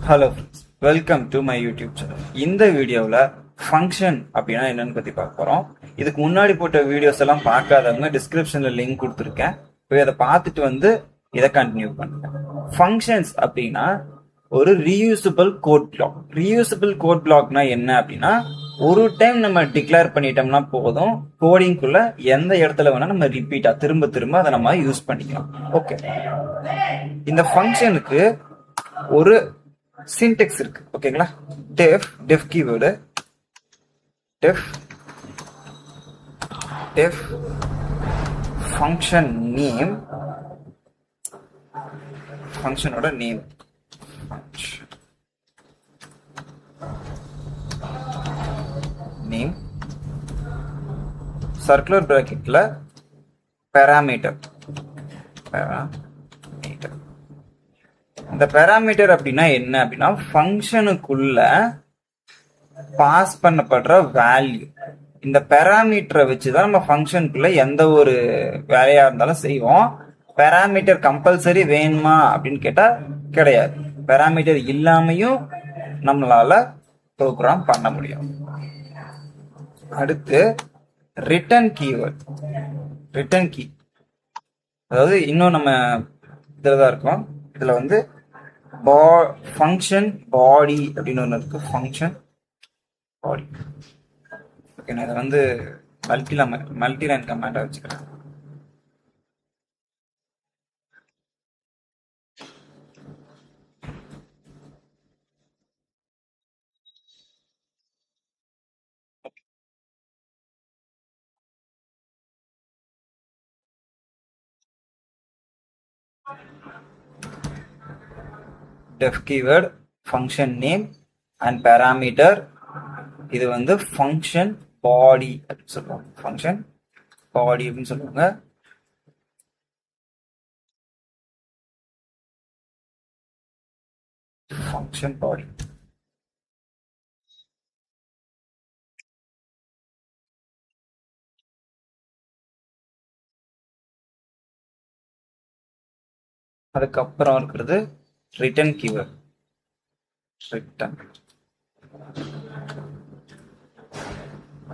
Hello friends, welcome to my YouTube channel. இந்த வீடியோவில் function அப்படின்னா என்னன்னு பற்றி பார்க்க போகிறோம். இதுக்கு முன்னாடி போட்ட வீடியோஸ் எல்லாம் பார்க்காதவங்க டிஸ்கிரிப்ஷனில் லிங்க் கொடுத்துருக்கேன். போய் அதை பார்த்துட்டு வந்து இதை கண்டினியூ பண்ணுங்க. ஃபங்க்ஷன்ஸ் அப்படின்னா ஒரு reusable code block. Reusable code பிளாக்னா என்ன அப்படின்னா, ஒரு டைம் நம்ம டிக்ளேர் பண்ணிட்டோம்னா போதும், கோடிங்குள்ள எந்த இடத்துல வேணா நம்ம ரிப்பீட்டா திரும்ப திரும்ப அதை நம்ம யூஸ் பண்ணிக்கலாம். ஓகே, இந்த ஃபங்க்ஷனுக்கு ஒரு சின்டெக்ஸ் இருக்கு. ஓகேங்களா? Def keyword def function name, ஃபங்க்ஷனோட நேம், சர்க்குலர் பிராக்கெட்ல பேராமீட்டர். இந்த பேராமீட்டர் அப்படின்னா என்ன அப்படின்னா, ஃபங்க்ஷனுக்குள்ள பாஸ் பண்ணப்படுற வேல்யூ. இந்த பேராமீட்டரை வச்சுதான் நம்ம ஃபங்க்ஷனுக்குள்ள எந்த ஒரு வேலையா இருந்தாலும் செய்வோம். பேராமீட்டர் கம்பல்சரி வேணுமா அப்படின்னு கேட்டா கிடையாது. பேராமீட்டர் இல்லாமையும் நம்மளால ப்ரோக்ராம் பண்ண முடியும். அடுத்து ரிட்டர்ன் கீவேர்ட், ரிட்டர்ன் கீ. அதாவது இன்னும் நம்ம இதில் தான் இருக்கோம். இதுல வந்து ஃபங்க்ஷன் பாடி அப்படின்னு ஒன்று இருக்கு. ஃபங்க்ஷன் பாடி. ஓகே, நான் இதை வந்து மல்டி லைன் கமாண்டா வச்சுக்கிறேன். def keyword, function name and parameter. இது வந்து function body அப்படின்னு சொல்லுவாங்க. function body அப்படின்னு சொல்லுவாங்க. function body. அதுக்கப்புறம் இருக்கிறது ரிட்டர்ன் கீவேர்ட். ரிட்டர்ன்.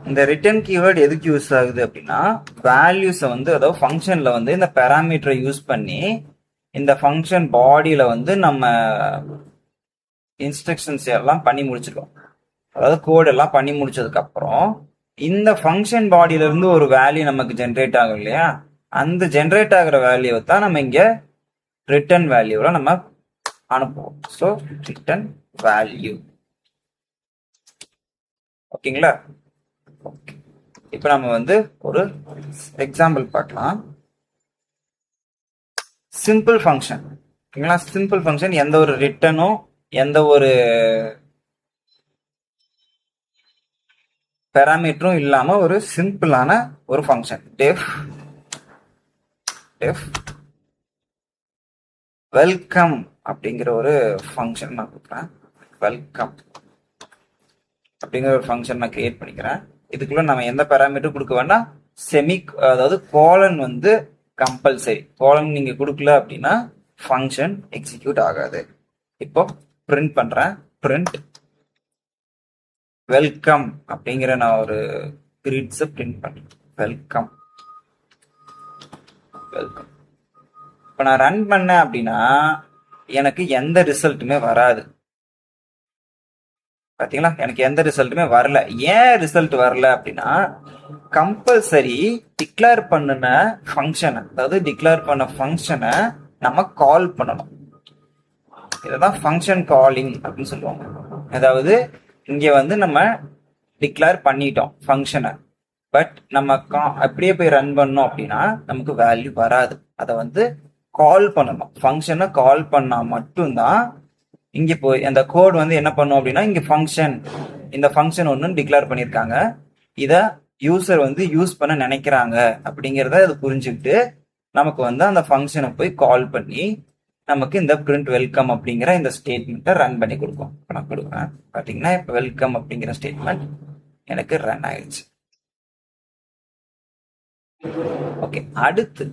இந்த ரிட்டர்ன் கீவேர்ட் எதுக்கு யூஸ் ஆகுது அப்படின்னா, வேல்யூஸை வந்து, அதாவது ஃபங்க்ஷன்ல வந்து இந்த பேராமீட்டரை யூஸ் பண்ணி இந்த ஃபங்க்ஷன் பாடியில வந்து நம்ம இன்ஸ்ட்ரக்ஷன்ஸ் எல்லாம் பண்ணி முடிச்சிருக்கோம். அதாவது கோட் எல்லாம் பண்ணி முடிச்சதுக்கு அப்புறம் இந்த ஃபங்க்ஷன் பாடியில இருந்து ஒரு வேல்யூ நமக்கு ஜென்ரேட் ஆகும் இல்லையா, அந்த ஜென்ரேட் ஆகிற வேல்யூவை தான் நம்ம இங்க ரிட்டர்ன் வேல்யூல நம்ம அனுப்புவோம். So return value. ஓகேங்களா? ஓகே, இப்போ நம்ம வந்து ஒரு எக்ஸாம்பிள் பார்க்கலாம். Simple function. ஓகேங்களா? சிம்பிள் ஃபங்க்ஷன், எந்த ஒரு ரிட்டனும் எந்த ஒரு பேராமீட்டரும் இல்லாம ஒரு சிம்பிளான ஒரு ஃபங்க்ஷன். டெஃப் வெல்கம் அப்படிங்கிற ஒரு ஃபங்க்ஷன் நான் கொடுக்குறேன். வெல்கம் அப்படிங்கிற ஒரு ஃபங்க்ஷன் நான் கிரியேட் பண்ணிக்கிறேன். இதுக்குள்ள நம்ம எந்த பேராமீட்டரும் கொடுக்க வேண்டாம். அதாவது கோலன் வந்து கம்பல்சரி. கோலன் நீங்க கொடுக்கல அப்படின்னா ஃபங்க்ஷன் எக்ஸிக்யூட் ஆகாது. இப்போ பிரிண்ட் பண்றேன். பிரிண்ட் வெல்கம் அப்படிங்கிற நான் ஒரு கிரிட்ஸை பிரிண்ட் பண்றேன். வெல்கம். இப்போ நான் ரன் பண்ணேன் அப்படின்னா எனக்கு எந்த ரிசல்ட்டுமே வராது. பாத்தீங்களா? எனக்கு எந்த ரிசல்ட்டுமே வரல. ஏன் ரிசல்ட் வரல அப்படின்னா, கம்பல்சரி டிக்ளேர் பண்ணின ஃபங்க்ஷனை, அதாவது டிக்ளேர் பண்ண ஃபங்க்ஷனை நம்ம கால் பண்ணணும். இதான் ஃபங்க்ஷன் காலிங் அப்படின்னு சொல்லுவாங்க. அதாவது இங்க வந்து நம்ம டிக்ளேர் பண்ணிட்டோம் ஃபங்க்ஷனை, பட் நம்ம அப்படியே போய் ரன் பண்ணோம் அப்படின்னா நமக்கு வேல்யூ வராது. அதை வந்து கால் பண்ணணும். ஃபங்க்ஷனை கால் பண்ணா மட்டும்தான் இங்க போய் அந்த கோட் வந்து என்ன பண்ணும் அப்படின்னா, இங்க ஃபங்க்ஷன், இந்த ஃபங்க்ஷன் ஒன்று டிக்ளேர் பண்ணியிருக்காங்க, இதை யூசர் வந்து யூஸ் பண்ண நினைக்கிறாங்க அப்படிங்கிறத அது புரிஞ்சுக்கிட்டு நமக்கு வந்து அந்த ஃபங்க்ஷனை போய் கால் பண்ணி நமக்கு இந்த பிரிண்ட் வெல்கம் அப்படிங்கிற இந்த ஸ்டேட்மெண்ட்டை ரன் பண்ணி கொடுக்கும். இப்போ நான் கொடுக்குறேன். பார்த்தீங்கன்னா இப்போ வெல்கம் அப்படிங்கிற ஸ்டேட்மெண்ட் எனக்கு ரன் ஆயிடுச்சு. ஓகே, அடுத்து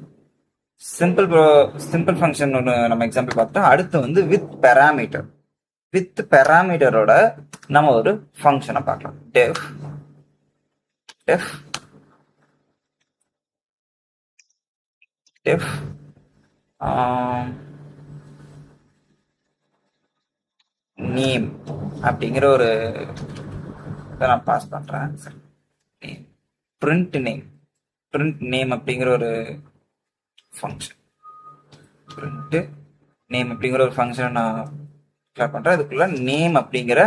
சிம்பிள் ஃபங்க்ஷன் ஒன்று நம்ம எக்ஸாம்பிள் பார்த்தோம். அடுத்து வந்து வித் பேராமீட்டர். வித் பேராமீட்டரோட நம்ம ஒரு ஃபங்க்ஷனை பார்க்கலாம். டெஃப் டெஃப் டெஃப் நேம் அப்படிங்கிற ஒரு இதை நான் பாஸ் பண்றேன். பிரிண்ட் நேம் அப்படிங்கிற ஒரு ஃபங்க்ஷன், பிரிண்ட் நேம் அப்படிங்கிற ஒரு ஃபங்க்ஷனை நான் கிளியர் பண்றேன். அதுக்குள்ள நேம் அப்படிங்கிற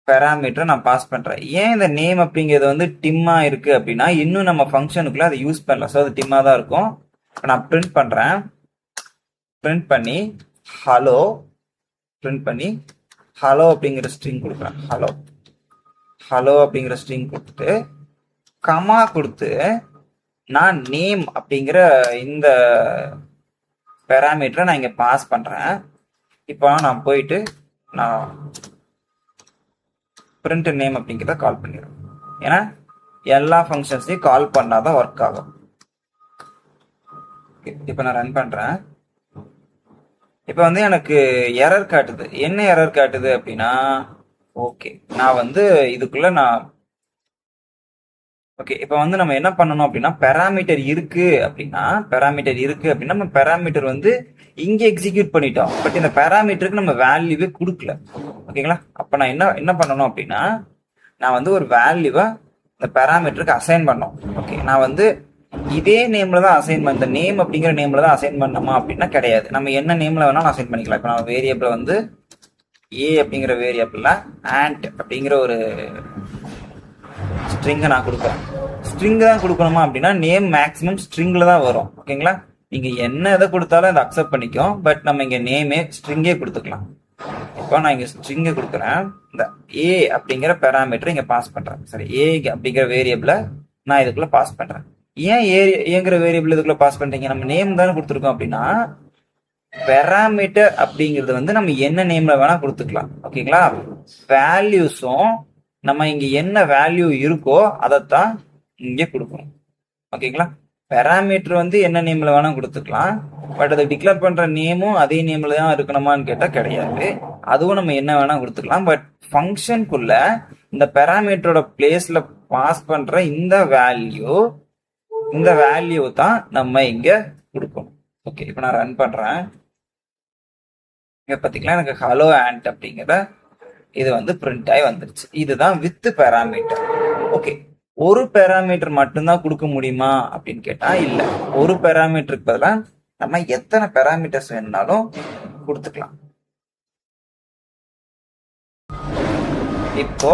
பேராமீட்டரை நான் பாஸ் பண்றேன். ஏன் இந்த நேம் அப்படிங்கிறது வந்து டிம்மா இருக்கு அப்படின்னா இன்னும் நம்ம ஃபங்க்ஷனுக்குள்ள அதை யூஸ் பண்ணல, ஸோ அது டிம்மா தான் இருக்கும். நான் பிரிண்ட் பண்றேன். பிரிண்ட் பண்ணி ஹலோ அப்படிங்கிற ஸ்ட்ரிங் கொடுக்குறேன். ஹலோ அப்படிங்கிற ஸ்ட்ரிங் கொடுத்துட்டு கமா கொடுத்து நான் நேம் அப்படிங்கிற இந்த பேராமீட்டரை நான் இங்க பாஸ் பண்றேன். இப்போ நான் போயிட்டு நான் பிரிண்ட் நேம் அப்படிங்கிறத கால் பண்ணிடுறேன். ஏன்னா எல்லா ஃபங்க்ஷன்ஸையும் கால் பண்ணாதான் ஒர்க் ஆகும். இப்போ நான் ரன் பண்றேன். இப்போ வந்து எனக்கு எரர் காட்டுது. என்ன எரர் காட்டுது அப்படின்னா, ஓகே நான் வந்து இதுக்குள்ள ஓகே இப்போ வந்து நம்ம என்ன பண்ணணும் அப்படின்னா, பேராமீட்டர் இருக்கு அப்படின்னா நம்ம பேராமீட்டர் வந்து இங்க எக்ஸிக்யூட் பண்ணிட்டோம். பட் இந்த பேராமீட்டருக்கு நம்ம வேல்யூவே கொடுக்கல. ஓகேங்களா? அப்ப நான் என்ன பண்ணணும் அப்படின்னா, நான் வந்து ஒரு வேல்யூவை இந்த பேராமீட்டருக்கு அசைன் பண்ணோம். ஓகே நான் வந்து இதே நேம்ல தான் அசைன் பண்ண, நேம் அப்படிங்கிற நேம்ல தான் அசைன் பண்ணணுமா அப்படின்னா கிடையாது. நம்ம என்ன நேம்ல வேணாலும் அசைன் பண்ணிக்கலாம். இப்போ நான் வேரியபிள் வந்து ஏ அப்படிங்கிற வேரியபிள்ல ஆண்ட் அப்படிங்கிற ஒரு ஸ்ட்ரிங்கை நான் கொடுக்குறேன். ஸ்ட்ரிங் தான் கொடுக்கணுமா அப்படின்னா நேம் மேக்ஸிமம் ஸ்ட்ரிங்ல தான் வரும். ஓகேங்களா? நீங்க என்ன எதை கொடுத்தாலும் அதை அக்செப்ட் பண்ணிக்கும். பட் நம்ம இங்க நேமே ஸ்ட்ரிங்கே கொடுத்துக்கலாம். இப்போ நான் இங்க ஸ்ட்ரிங்கை கொடுக்குறேன். இந்த ஏ அப்படிங்கிற பேராமீட்டர் இங்க பாஸ் பண்றேன். சரி, ஏ அப்படிங்கிற வேரியபிளை நான் இதுக்குள்ள பாஸ் பண்றேன். ஏன் ஏங்கிற வேரியபிள் இதுக்குள்ள பாஸ் பண்றீங்க? நம்ம நேம் தானே கொடுத்துருக்கோம் அப்படின்னா பேராமீட்டர் அப்படிங்கிறது வந்து நம்ம என்ன நேம்ல வேணா கொடுத்துக்கலாம். ஓகேங்களா? வேல்யூஸும் நம்ம இங்க என்ன வேல்யூ இருக்கோ அதைத்தான் இங்கே கொடுக்கணும். ஓகேங்களா? பேராமீட்டர் வந்து என்ன நேம்ல வேணா கொடுத்துக்கலாம். பட் அதை டிக்ளேர் பண்ற நேமும் அதே நேம்ல தான் இருக்கணுமான்னு கேட்டா கிடையாது. அதுவும் நம்ம என்ன வேணா கொடுத்துக்கலாம். பட் ஃபங்க்ஷனுக்குள்ள இந்த பேராமீட்டரோட பிளேஸ்ல பாஸ் பண்ற இந்த வேல்யூ தான் நம்ம இங்க கொடுக்கணும். ஓகே இப்போ நான் ரன் பண்றேன். இங்க பாத்தீங்களா எனக்கு ஹலோ ஆண்ட் அப்படிங்கிற இது வந்து பிரிண்ட் ஆகி வந்துருச்சு. இதுதான் வித் பேராமீட்டர். ஓகே, ஒரு பேராமீட்டர் மட்டும்தான் கொடுக்க முடியுமா அப்படின்னு கேட்டா இல்ல. ஒரு பேராமீட்டருக்கு பதிலாக நம்ம எத்தனை பேராமீட்டர்ஸ் வேணும்னாலும் கொடுத்துக்கலாம். இப்போ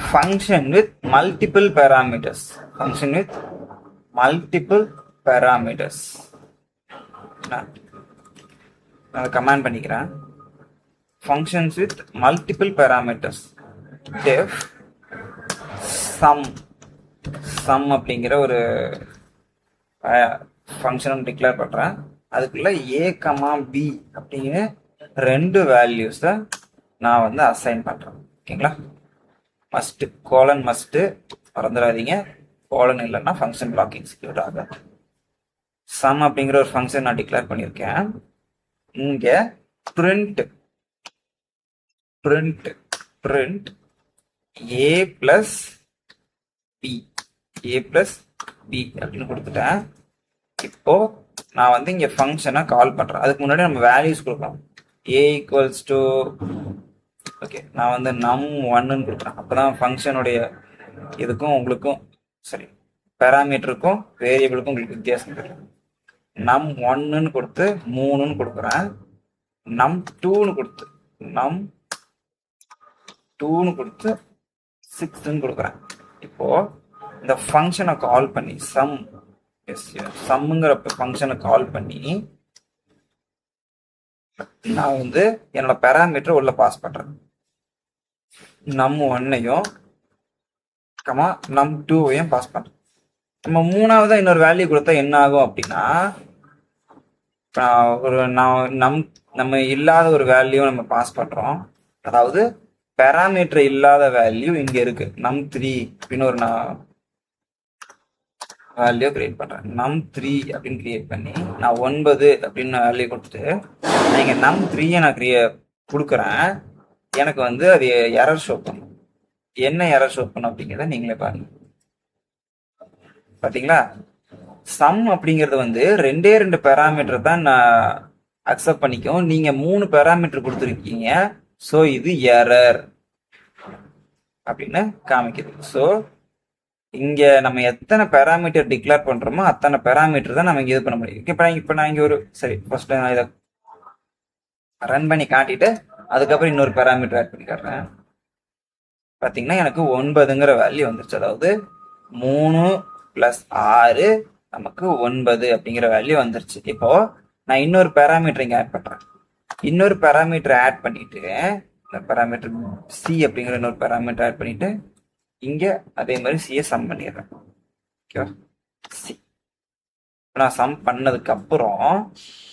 ஃபங்க்ஷன் வித் மல்டிபிள் பேராமீட்டர்ஸ், நான் கமெண்ட் பண்ணிக்கிறேன். functions with multiple parameters, def sum அப்படிங்கிற ஒரு ஃபங்க்ஷன் டிக்ளேர் பண்றேன். அதுக்குள்ள a, b அப்படிங்கிற ரெண்டு வேல்யூஸை நான் வந்து அசைன் பண்றேன். ஓகேங்களா? மஸ்ட் கோலன் மஸ்ட் மறந்துடாதீங்க. கோலன் இல்லைன்னா ஃபங்க்ஷன் பிளாக் எக்ஸிக்யூட் ஆகும். சம் அப்படிங்கிற ஒரு ஃபங்க்ஷன் நான் டிக்ளேர் பண்ணியிருக்கேன். இங்க print a plus b அப்படின்னு கொடுத்துட்டேன். இப்போ நான் வந்து இங்க ஃபங்க்ஷனை கால் பண்றேன். அதுக்கு முன்னாடி நம்ம வேல்யூஸ் கொடுக்கலாம். a equals to ஓகே நான் வந்து num1 கொடுக்குறேன். அப்பதான் ஃபங்க்ஷனுடைய இதுக்கும் உங்களுக்கும் சரி பேராமீட்டருக்கும் வேரியபிளுக்கும் உங்களுக்கு வித்தியாசம் தெரியும். num1 கொடுத்து 3 கொடுக்குறேன். num2 கொடுத்து 6 கொடுக்குறேன். இப்போ இந்த ஃபங்க்ஷனை கால் பண்ணி சம்ங்கிற ஃபங்க்ஷனை கால் பண்ணி நான் வந்து என்னோட பேராமீட்டர் உள்ள பாஸ் பண்றேன். num1ஐயும் num2ஐயும் பாஸ் பண்றேன். நம்ம மூணாவதா இன்னொரு வேல்யூ கொடுத்தா என்ன ஆகும் அப்படின்னா ஒரு நம்ம இல்லாத ஒரு வேல்யூ நம்ம பாஸ் பண்றோம். அதாவது பேராமீட்டர் இல்லாத வேல்யூ இங்க இருக்கு. num3 அப்படின்னு ஒரு நான் வேல்யூ கிரியேட் பண்றேன். num3 அப்படின்னு கிரியேட் பண்ணி நான் 9 அப்படின்னு வேல்யூ கொடுத்துட்டு நான் இங்க num3 நான் கொடுக்குறேன், எனக்கு வந்து அது எரர் ஷோ பண்ணும். என்ன எரர் ஷோ பண்ணும் அப்படிங்கிறத நீங்களே பாருங்க. பாத்தீங்களா, சம் அப்படிங்கிறது வந்து 2 பேராமீட்டர் தான் நான் அக்செப்ட் பண்ணிக்கும். நீங்க 3 பேராமீட்டர் கொடுத்துருக்கீங்க. ஸோ இது எரர் அப்படின்னு காமிக்குது. ஸோ இங்க நம்ம எத்தனை பேராமீட்டர் டிக்ளேர் பண்றோமோ அத்தனை பேராமீட்டர் தான் நம்ம இங்க இது பண்ண முடியும். இப்ப நான் இங்க ஒரு சரி ஃபர்ஸ்ட் நான் இதை ரன் பண்ணி காட்டிட்டு அதுக்கப்புறம் இன்னொரு பேராமீட்டர் ஆட் பண்ணி காட்டுறேன். பாத்தீங்கன்னா எனக்கு 9ங்கிற வேல்யூ வந்துருச்சு. அதாவது 3 + 6 நமக்கு 9 அப்படிங்கிற வேல்யூ வந்துருச்சு. இப்போ நான் இன்னொரு பேராமீட்டர் இங்க ஆட் பண்றேன். இன்னொரு பேராமீட்டர் ஆட் பண்ணிட்டு பேராமீட்டர் சி அப்படிங்கிற இன்னொரு பேராமீட்டர் ஆட் பண்ணிட்டு இங்க அதே மாதிரி சியை சம் பண்ணிடுறேன். ஓகேவா, சி நான் சம் பண்ணதுக்கு அப்புறம்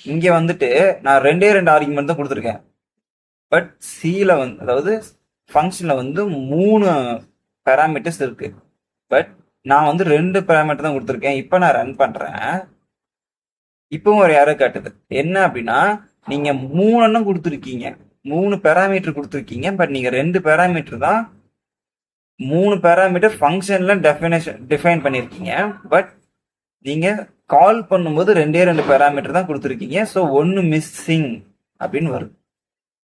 இங்க வந்துட்டு நான் 2 ஆர்குமெண்ட் தான் கொடுத்துருக்கேன். பட் சில வந்து அதாவது ஃபங்க்ஷன்ல வந்து 3 பேராமீட்டர்ஸ் இருக்கு. பட் நான் வந்து 2 பேராமீட்டர் தான் கொடுத்துருக்கேன். இப்போ நான் ரன் பண்றேன். இப்பவும் ஒரு எரர் காட்டுது. என்ன அப்படின்னா நீங்க 3 கொடுத்துருக்கீங்க, 3 பேராமீட்டர் கொடுத்துருக்கீங்க. பட் நீங்க 2 பேராமீட்டர் தான் 3 பேராமீட்டர் ஃபங்க்ஷன்ல டிஃபைன் பண்ணிருக்கீங்க. பட் நீங்க கால் பண்ணும்போது 2 பேராமீட்டர் தான் கொடுத்துருக்கீங்க. ஸோ 1 மிஸ்ஸிங் அப்படின்னு வருது.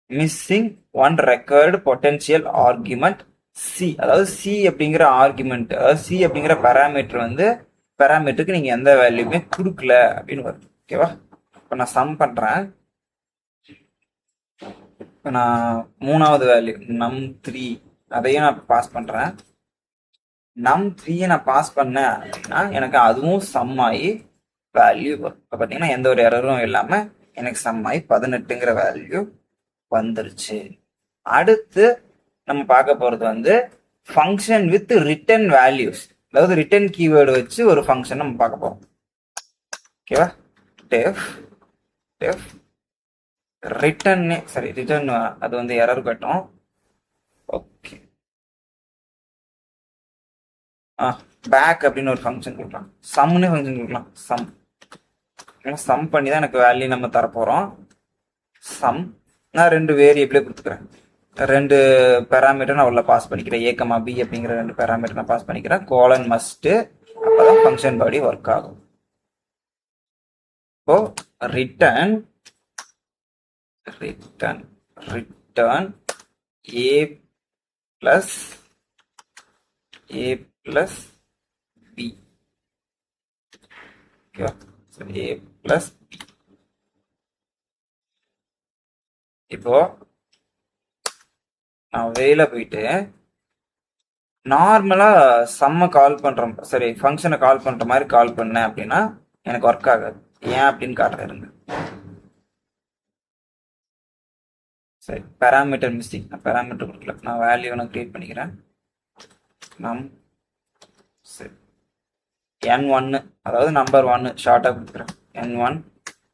Missing 1 record potential argument C. அதாவது சி அப்படிங்கிற ஆர்குமெண்ட், அதாவது சி அப்படிங்கிற பேராமீட்டர் வந்து பேராமீட்டருக்கு நீங்க எந்த வேல்யூமே கொடுக்கல அப்படின்னு வருது. ஓகேவா, இப்போ நான் சம் பண்றேன். இப்போ நான் 3வது வேல்யூ num3 அதையும் நான் பாஸ் பண்றேன். num3 நான் பாஸ் பண்ணேன் அப்படின்னா எனக்கு அதுவும் சம் ஆகி வேல்யூ வரும். இப்போ பார்த்தீங்கன்னா எந்த ஒரு எரரும் இல்லாம எனக்கு சம் ஆகி 18ங்கிற வேல்யூ வந்துருச்சு. அடுத்து நம்ம பார்க்க போறது வந்து ஃபங்க்ஷன் வித் ரிட்டன் வேல்யூஸ். அதாவது ரிட்டன் கீவேர்டு வச்சு ஒரு ஃபங்க்ஷன் நம்ம பார்க்க போறோம். ஓகேவா, டெஃப் ரிட்டன் அது வந்து எரர் கட்டும். ஓகே, பேக் அப்படின்னு ஒரு ஃபங்க்ஷன் கொடுக்கலாம். சம்னு ஃபங்க்ஷன் கொடுக்கலாம். சம் பண்ணி தான் எனக்கு வேல்யூ நம்ம தரப்போறோம். சம் நான் 2 வேரியபிளே கொடுத்துக்கிறேன். 2 பேராமீட்டர் நான் உள்ள பாஸ் பண்ணிக்கிறேன். a, b அப்படிங்கிற 2 பேராமீட்டர் நான் பாஸ் பண்ணிக்கிறேன். கோலன் மஸ்ட், அப்பதான் ஃபங்க்ஷன் பாடி ஒர்க் ஆகும். இப்போ return a plus b. Okay, a plus b. இப்போ நான் வெளியில போயிட்டு நார்மலா சம்ம கால் பண்றோம், சரி ஃபங்க்ஷனை கால் பண்ற மாதிரி கால் பண்ணேன் அப்படின்னா எனக்கு ஒர்க் ஆகாது. ஏன் அப்படின்னு காட்டுறேன். சரி, பேராமீட்டர் மிஸ்டேக், நான் பேராமீட்டர் கொடுக்கல, நான் வேல்யூ நான் கிரியேட் பண்ணிக்கிறேன். சரி, n1 அதாவது நம்பர் 1 ஷார்ட்டா கொடுத்துக்கிறேன். n1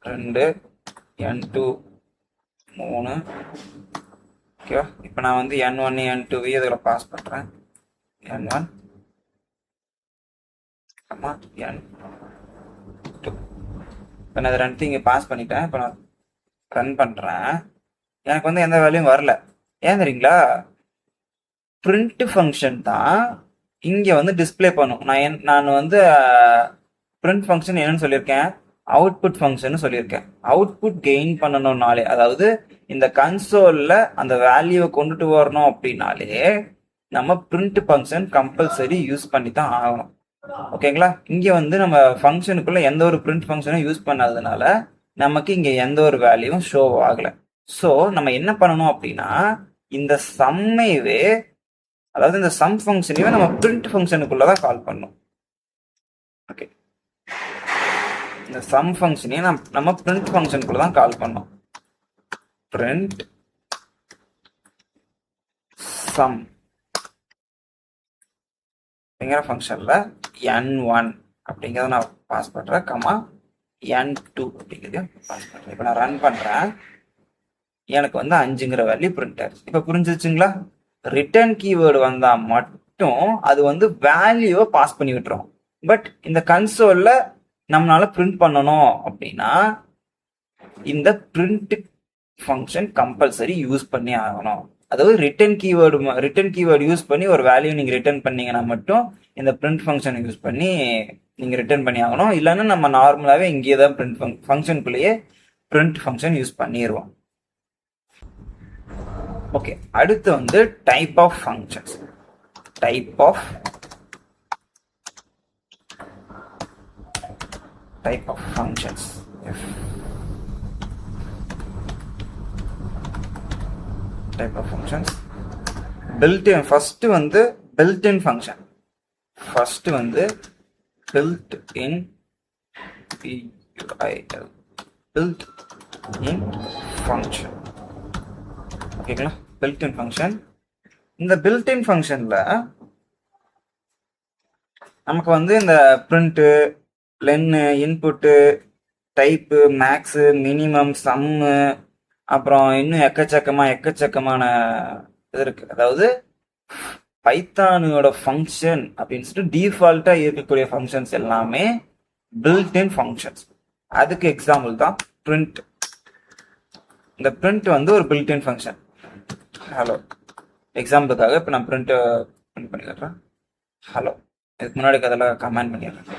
2 n2 3. ஓகேவா, இப்போ நான் வந்து n1 n2 இதில் பாஸ் பண்றேன். n1 n2. இப்போ நான் 2 இங்கே பாஸ் பண்ணிட்டேன். இப்போ நான் ரன் பண்றேன். எனக்கு வந்து எந்த வேல்யூவும் வரல. ஏன் தெரியுங்களா, பிரிண்ட் ஃபங்க்ஷன் தான் இங்க வந்து டிஸ்பிளே பண்ணும். நான் வந்து பிரிண்ட் ஃபங்க்ஷன் என்னன்னு சொல்லியிருக்கேன், அவுட்புட் ஃபங்க்ஷன் சொல்லியிருக்கேன். அவுட்புட் கெயின் பண்ணணும்னாலே, அதாவது இந்த கன்சோல்ல அந்த வேல்யூவை கொண்டுட்டு வரணும் அப்படின்னாலே நம்ம பிரிண்ட் ஃபங்க்ஷன் கம்பல்சரி யூஸ் பண்ணி தான் ஆகணும். ஓகேங்களா, இங்க வந்து நம்ம ஃபங்க்ஷனுக்குள்ள எந்த ஒரு பிரிண்ட் ஃபங்க்ஷனும் யூஸ் பண்ணாததுனால நமக்கு இங்க எந்த ஒரு வேல்யூவும் ஷோ ஆகல. ஸோ நம்ம என்ன பண்ணணும் அப்படின்னா இந்த சம்மைவே, அதாவது இந்த சம் ஃபங்க்ஷனையும் நம்ம பிரிண்ட் ஃபங்க்ஷனுக்குள்ளதான் கால் பண்ணணும். ஓகே, இந்த சம் ஃபங்க்ஷனையும் நம்ம பிரிண்ட் ஃபங்க்ஷனுக்குள்ள தான் கால் பண்ணோம். பிரிண்ட் சம் அப்படிங்கிற ஃபங்க்ஷன்ல n1 அப்படிங்கிறத நான் பாஸ் பண்றேன், n2 அப்படிங்கிறத பாஸ் பண்றேன். இப்போ நான் ரன் பண்றேன். எனக்கு வந்து 5ங்கிற வேல்யூ பிரிண்ட் ஆயிடுச்சு. இப்போ புரிஞ்சிச்சுங்களா, ரிட்டர்ன் கீவேர்டு வந்தா மட்டும் அது வந்து வேல்யூவை பாஸ் பண்ணி விட்டுரும். பட் இந்த கன்சோல்ல நம்மளால பிரிண்ட் பண்ணணும் அப்படின்னா இந்த பிரிண்ட் ஃபங்க்ஷன் கம்பல்சரி யூஸ் பண்ணி ஆகணும். அதாவது ரிட்டர்ன் கீவேர்டு யூஸ் பண்ணி ஒரு வேல்யூ நீங்கள் ரிட்டர்ன் பண்ணீங்கன்னா மட்டும் இந்த பிரிண்ட் ஃபங்க்ஷன் யூஸ் பண்ணி நீங்கள் ரிட்டர்ன் பண்ணி ஆகணும். இல்லைன்னா நம்ம நார்மலாகவே இங்கே தான் பிரிண்ட் ஃபங்க்ஷனுக்குள்ளேயே பிரிண்ட் ஃபங்க்ஷன் யூஸ் பண்ணிடுவோம். ஓகே, அடுத்து வந்து type of functions. Type of functions. Type of functions built-in. First வந்து built-in ஃபங்க்ஷன். ஃபர்ஸ்ட் வந்து built-in built-in ஃபங்க்ஷன். ஓகேங்களா, built-in ஃபங்க்ஷன். இந்த built-in ஃபங்க்ஷன்ல நமக்கு வந்து இந்த print, len, input, type, max, minimum, sum, அப்புறம் இன்னும் எக்கச்சக்கமான இது இருக்கு. அதாவது பைத்தானோட ஃபங்க்ஷன் அப்படின்னு சொல்லிட்டு டிஃபால்ட்டா இருக்கக்கூடிய ஃபங்க்ஷன்ஸ் எல்லாமே பில்ட்-இன் ஃபங்க்ஷன்ஸ். அதுக்கு எக்ஸாம்பிள் தான் பிரிண்ட். இந்த பிரிண்ட் வந்து ஒரு பில்ட்-இன் ஃபங்க்ஷன். ஹலோ எக்ஸாம்பிளுக்காக இப்போ நான் பிரிண்ட் பண்ணி காட்டுறேன். ஹலோ, இதுக்கு முன்னாடி அதெல்லாம் கமெண்ட் பண்ணிடுறேன்.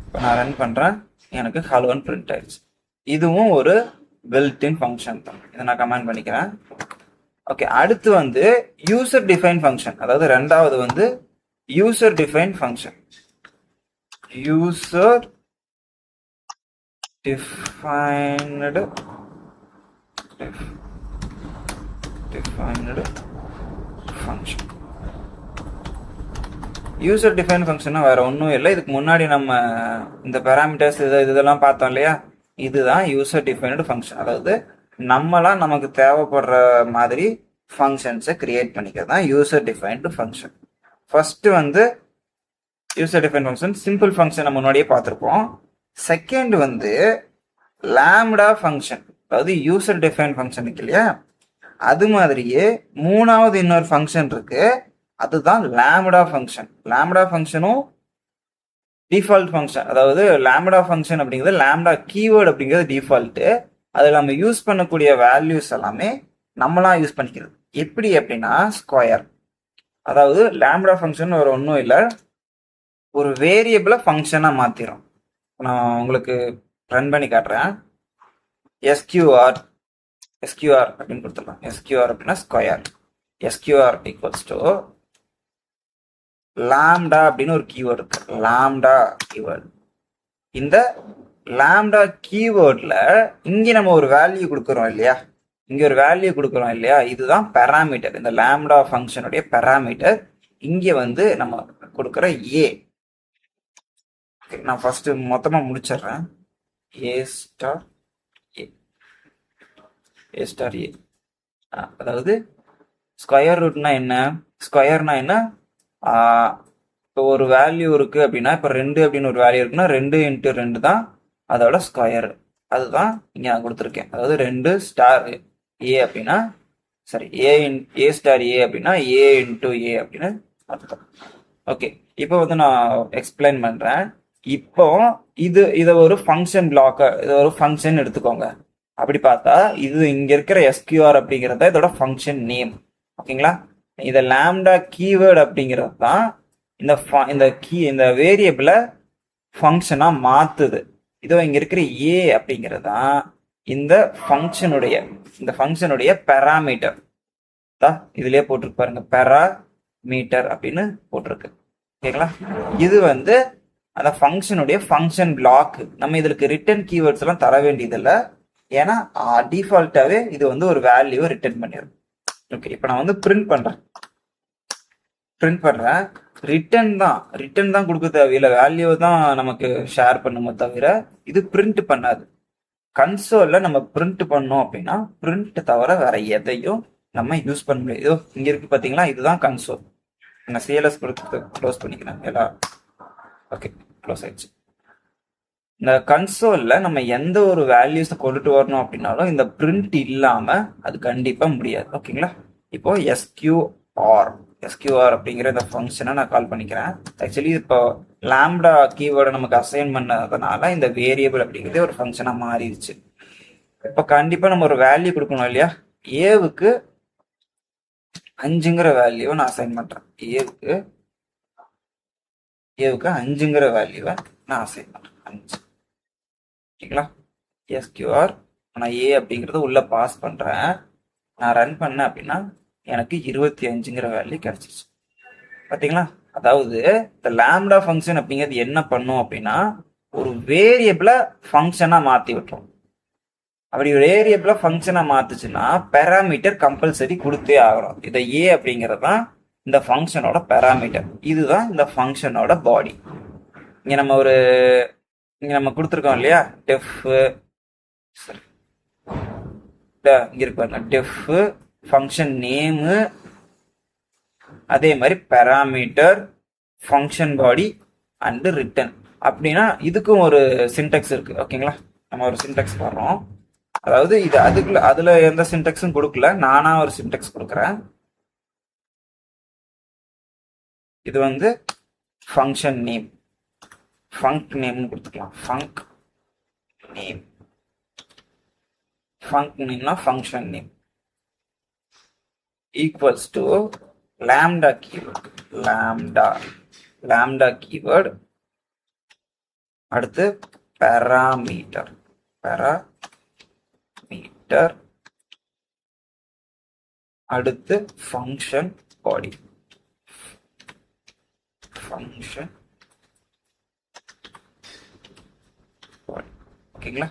இப்போ நான் ரன் பண்றேன், எனக்கு ஹலோன்னு பிரிண்ட் ஆயிடுச்சு. இதுவும் ஒரு பில்ட்-இன் ஃபங்க்ஷன் தான். இதை நான் கமெண்ட் பண்ணிக்கிறேன். ஓகே, அடுத்து வந்து யூசர் டிஃபைன் ஃபங்க்ஷன். அதாவது ரெண்டாவது வந்து user define function. User defined function. User define ஃபங்க்ஷன்னா வேற ஒன்றும் இல்லை. இதுக்கு முன்னாடி நம்ம இந்த பேராமீட்டர்ஸ் இதெல்லாம் பார்த்தோம் இல்லையா, இதுதான் யூசர் டிஃபைன்டு ஃபங்க்ஷன். அதாவது நம்மளாம் நமக்கு தேவைப்படுற மாதிரி ஃபங்க்ஷன்ஸை கிரியேட் பண்ணிக்கிறது தான் யூசர் டிஃபைன்டு ஃபங்க்ஷன். ஃபர்ஸ்ட் வந்து user define function simple function நம்ம முன்னாடியே பார்த்துருப்போம். செகண்ட் வந்து லாம்டா ஃபங்க்ஷன். அதாவது யூசர் டிஃபைன் ஃபங்க்ஷன் இருக்கு இல்லையா, அது மாதிரியே மூணாவது இன்னொரு ஃபங்க்ஷன் இருக்கு, அதுதான் லாம்டா ஃபங்க்ஷன். லாம்டா ஃபங்க்ஷனும் டிஃபால்ட் ஃபங்க்ஷன். அதாவது லாம்டா ஃபங்க்ஷன் அப்படிங்கிறது லாம்டா கீவேர்டு அப்படிங்கிறது டிஃபால்ட்டு. அதில் நம்ம யூஸ் பண்ணக்கூடிய வேல்யூஸ் எல்லாமே நம்மளாம் யூஸ் பண்ணிக்கிறது. எப்படி அப்படின்னா ஸ்கொயர். அதாவது லாம்டா ஃபங்க்ஷன் ஒரு ஒன்றும் இல்லை, ஒரு வேரியபிளை ஃபங்க்ஷனாக மாற்றிடும். நான் உங்களுக்கு ரன் பண்ணி காட்டுறேன். எஸ்கியூஆர் அப்படின்னு கொடுத்துடலாம். எஸ்கியூஆர் அப்படின்னா square. SQR equals to lambda அப்படின்னு ஒரு கீவேர்டு இருக்கு. Lambda keyword. இந்த லாம்டா கீவேர்ட்ல இங்க நம்ம ஒரு வேல்யூ கொடுக்குறோம் இல்லையா, இதுதான் பேராமீட்டர். இந்த லாம்டா ஃபங்க்ஷனுடைய பேராமீட்டர் இங்க வந்து நம்ம கொடுக்குற ஏ. நான் ஃபர்ஸ்ட் மொத்தமா முடிச்சிடுறேன். ஏ ஸ்டார் ஏ. அதாவது ஸ்கொயர் ரூட்னா என்ன, இப்போ ஒரு வேல்யூ இருக்கு அப்படின்னா, இப்போ 2 அப்படின்னு ஒரு வேல்யூ இருக்குன்னா 2 × 2 தான் அதோட ஸ்கொயர். அதுதான் இங்க நான் கொடுத்துருக்கேன். அதாவது 2 ஸ்டார் ஏ அப்படின்னா, சரி, ஏ ஸ்டார் ஏ அப்படின்னா ஏ × ஏ அப்படின்னு அர்த்தம். ஓகே, இப்போ வந்து நான் எக்ஸ்பிளைன் பண்றேன். இப்போ இதை ஒரு ஃபங்க்ஷன் பிளாக், இதை ஒரு ஃபங்க்ஷன் எடுத்துக்கோங்க. அப்படி பார்த்தா இது இங்க இருக்கிற எஸ்கியூஆர் அப்படிங்கிறத இதோட ஃபங்க்ஷன் நேம். ஓகேங்களா, இதை லாம்டா கீவேர்டு அப்படிங்கிறது தான் இந்த வேரியபிளை ஃபங்க்ஷனா மாத்துது. இதோ இங்க இருக்கிற ஏ அப்படிங்கிறது தான் இந்த ஃபங்க்ஷனுடைய பேராமீட்டர். இதுலயே போட்டிருக்கு பாருங்க, பேராமீட்டர் அப்படின்னு போட்டிருக்கு. ஓகேங்களா, இது வந்து அந்த ஃபங்க்ஷனுடைய ஃபங்க்ஷன் பிளாக். நம்ம இதுக்கு ரிட்டர்ன் கீவேர்ட்ஸ் எல்லாம் தர வேண்டியதில்லை, ஏன்னா டிஃபால்ட்டாவே இது வந்து ஒரு வேல்யூவை ரிட்டர்ன் பண்ணிடும். ஓகே, இப்போ நான் வந்து பிரிண்ட் பண்றேன். ரிட்டர்ன் தான் கொடுக்க தேவையில்லை, வேல்யூ தான் நமக்கு ஷேர் பண்ணுமோ தவிர இது பிரிண்ட் பண்ணாது. கன்சோல்ல நம்ம பிரிண்ட் பண்ணோம் அப்படின்னா பிரிண்ட் தவிர வேற எதையும் நம்ம யூஸ் பண்ண முடியாது. இங்க இருக்கு பாத்தீங்களா, இதுதான் கன்சோல். நான் சிஎல்எஸ் கொடுத்து க்ளோஸ் பண்ணிக்கிறேன் எல்லாம். ஓகே, க்ளோஸ் ஆயிடுச்சு. இந்த கன்சோல்ல நம்ம எந்த ஒரு வேல்யூஸை கொண்டுட்டு வரணும் அப்படின்னாலும் இந்த பிரிண்ட் இல்லாம அது கண்டிப்பா முடியாது. ஓகேங்களா, இப்போ எஸ்கியூஆர் எஸ்கியூஆர் அப்படிங்கிற இந்த ஃபங்க்ஷனை நான் கால் பண்ணிக்கிறேன். ஆக்சுவலி இப்போ லாம்டா கீவேர்டை நமக்கு அசைன் பண்ணதுனால இந்த வேரியபிள் அப்படிங்கிறது ஒரு ஃபங்க்ஷனாக மாறிடுச்சு. இப்போ கண்டிப்பாக நம்ம ஒரு வேல்யூ கொடுக்கணும் இல்லையா? ஏவுக்கு 5ங்கிற வேல்யூவை நான் அசைன் பண்ணுறேன். ஏவுக்கு 5ங்கிற வேல்யூவை நான் அசைன் பண்ணுறேன். 5. ஓகேங்களா? எஸ்கியூஆர் நான் ஏ அப்படிங்கிறத உள்ள பாஸ் பண்ணுறேன். நான் ரன் பண்ணேன் அப்படின்னா எனக்கு 25ங்கிற வேல்யூ கிடைச்சிச்சு. பார்த்தீங்களா? அதாவது இந்த லாம்டா ஃபங்க்ஷன் அப்படிங்கிறது என்ன பண்ணும் அப்படின்னா ஒரு வேரியபிளை ஃபங்க்ஷனாக மாற்றி விட்டுரும். அப்படி வேரியபிளை ஃபங்க்ஷனாக மாற்றுச்சுன்னா பேராமீட்டர் கம்பல்சரி கொடுத்தே ஆகணும். இதை ஏ அப்படிங்கிறது தான் இந்த ஃபங்க்ஷனோட பேராமீட்டர். இதுதான் இந்த ஃபங்க்ஷனோட பாடி. இங்கே நம்ம கொடுத்துருக்கோம் இல்லையா? டெஃப் இங்கே இருக்கு டெஃப் ஃபங்க்ஷன் நேமு, அதே மாதிரி parameter, function body and return அப்படின்னா இதுக்கும் ஒரு சின்டெக்ஸ் இருக்கு. ஓகேங்களா? நம்ம ஒரு சின்டெக்ஸ் போடுறோம். அதாவது இது அதுல எந்த சின்டெக்ஸும் கொடுக்கல, நானா ஒரு சின்டெக்ஸ் கொடுக்குறேன். இது வந்து ஃபங்க்ஷன் நேம், ஃபங்க் நேம்னு கொடுத்துக்கலாம். ஃபங்க் நேம்னா function name equals to lambda keyword, lambda keyword, அடுத்து பேராமீட்டர், அடுத்து ஃபங்க்ஷன் பாடி, ஓகேங்களா?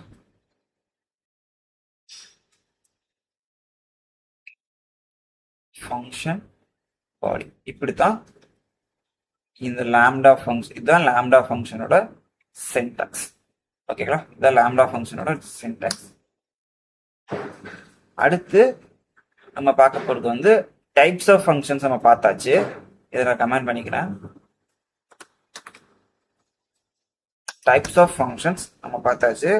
ஃபங்க்ஷன் பாடி இப்படித்தான் இந்த லாம்டா ஃபங்க்ஷன். இதுதான் லாம்டா ஃபங்க்ஷனோட சின்டாக்ஸ். ஓகேங்களா? இதுதான் லாம்டா ஃபங்க்ஷனோட சின்டாக்ஸ். அடுத்து நம்ம பார்க்க போகிறது வந்து டைப்ஸ் ஆஃப் ஃபங்க்ஷன்ஸ் நம்ம பார்த்தாச்சு. இதை நான் கமெண்ட் பண்ணிக்கிறேன். டைப்ஸ் ஆஃப் ஃபங்க்ஷன்ஸ் நம்ம பார்த்தாச்சு.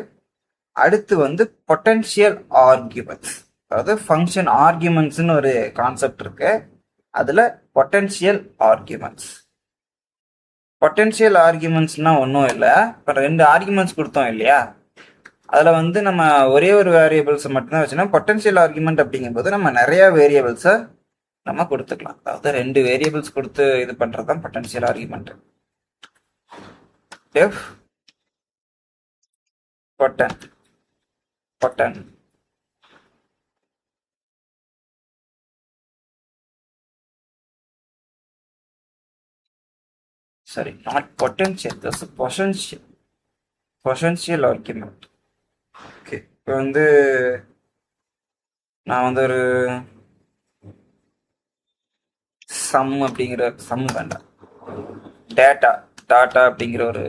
அடுத்து வந்து பொட்டன்ஷியல் ஆர்கியூமெண்ட்ஸ், அதாவது ஃபங்க்ஷன் ஆர்கியூமெண்ட்ஸ்னு ஒரு கான்செப்ட் இருக்கு. அதில் பொட்டன்ஷியல் ஆர்கியூமெண்ட்ஸ் ஒன்றும் இல்லை. இப்போ 2 ஆர்கியூமெண்ட்ஸ் கொடுத்தோம் இல்லையா? அதில் வந்து நம்ம ஒரே ஒரு வேரியபிள்ஸை மட்டும்தான் வச்சுன்னா பொட்டன்ஷியல் ஆர்கியூமெண்ட் அப்படிங்கும்போது நம்ம நிறைய வேரியபிள்ஸை நம்ம கொடுத்துக்கலாம். அதாவது 2 வேரியபிள்ஸ் கொடுத்து இது பண்ணுறது தான் பொட்டன்ஷியல் ஆர்கியூமெண்ட். டெஃப் பொட்டன் sorry, not potential, that's a potential argument. Okay, இப்போ வந்து நான் வந்து ஒரு சம் வேண்டாம், டேட்டா அப்படிங்கிற ஒரு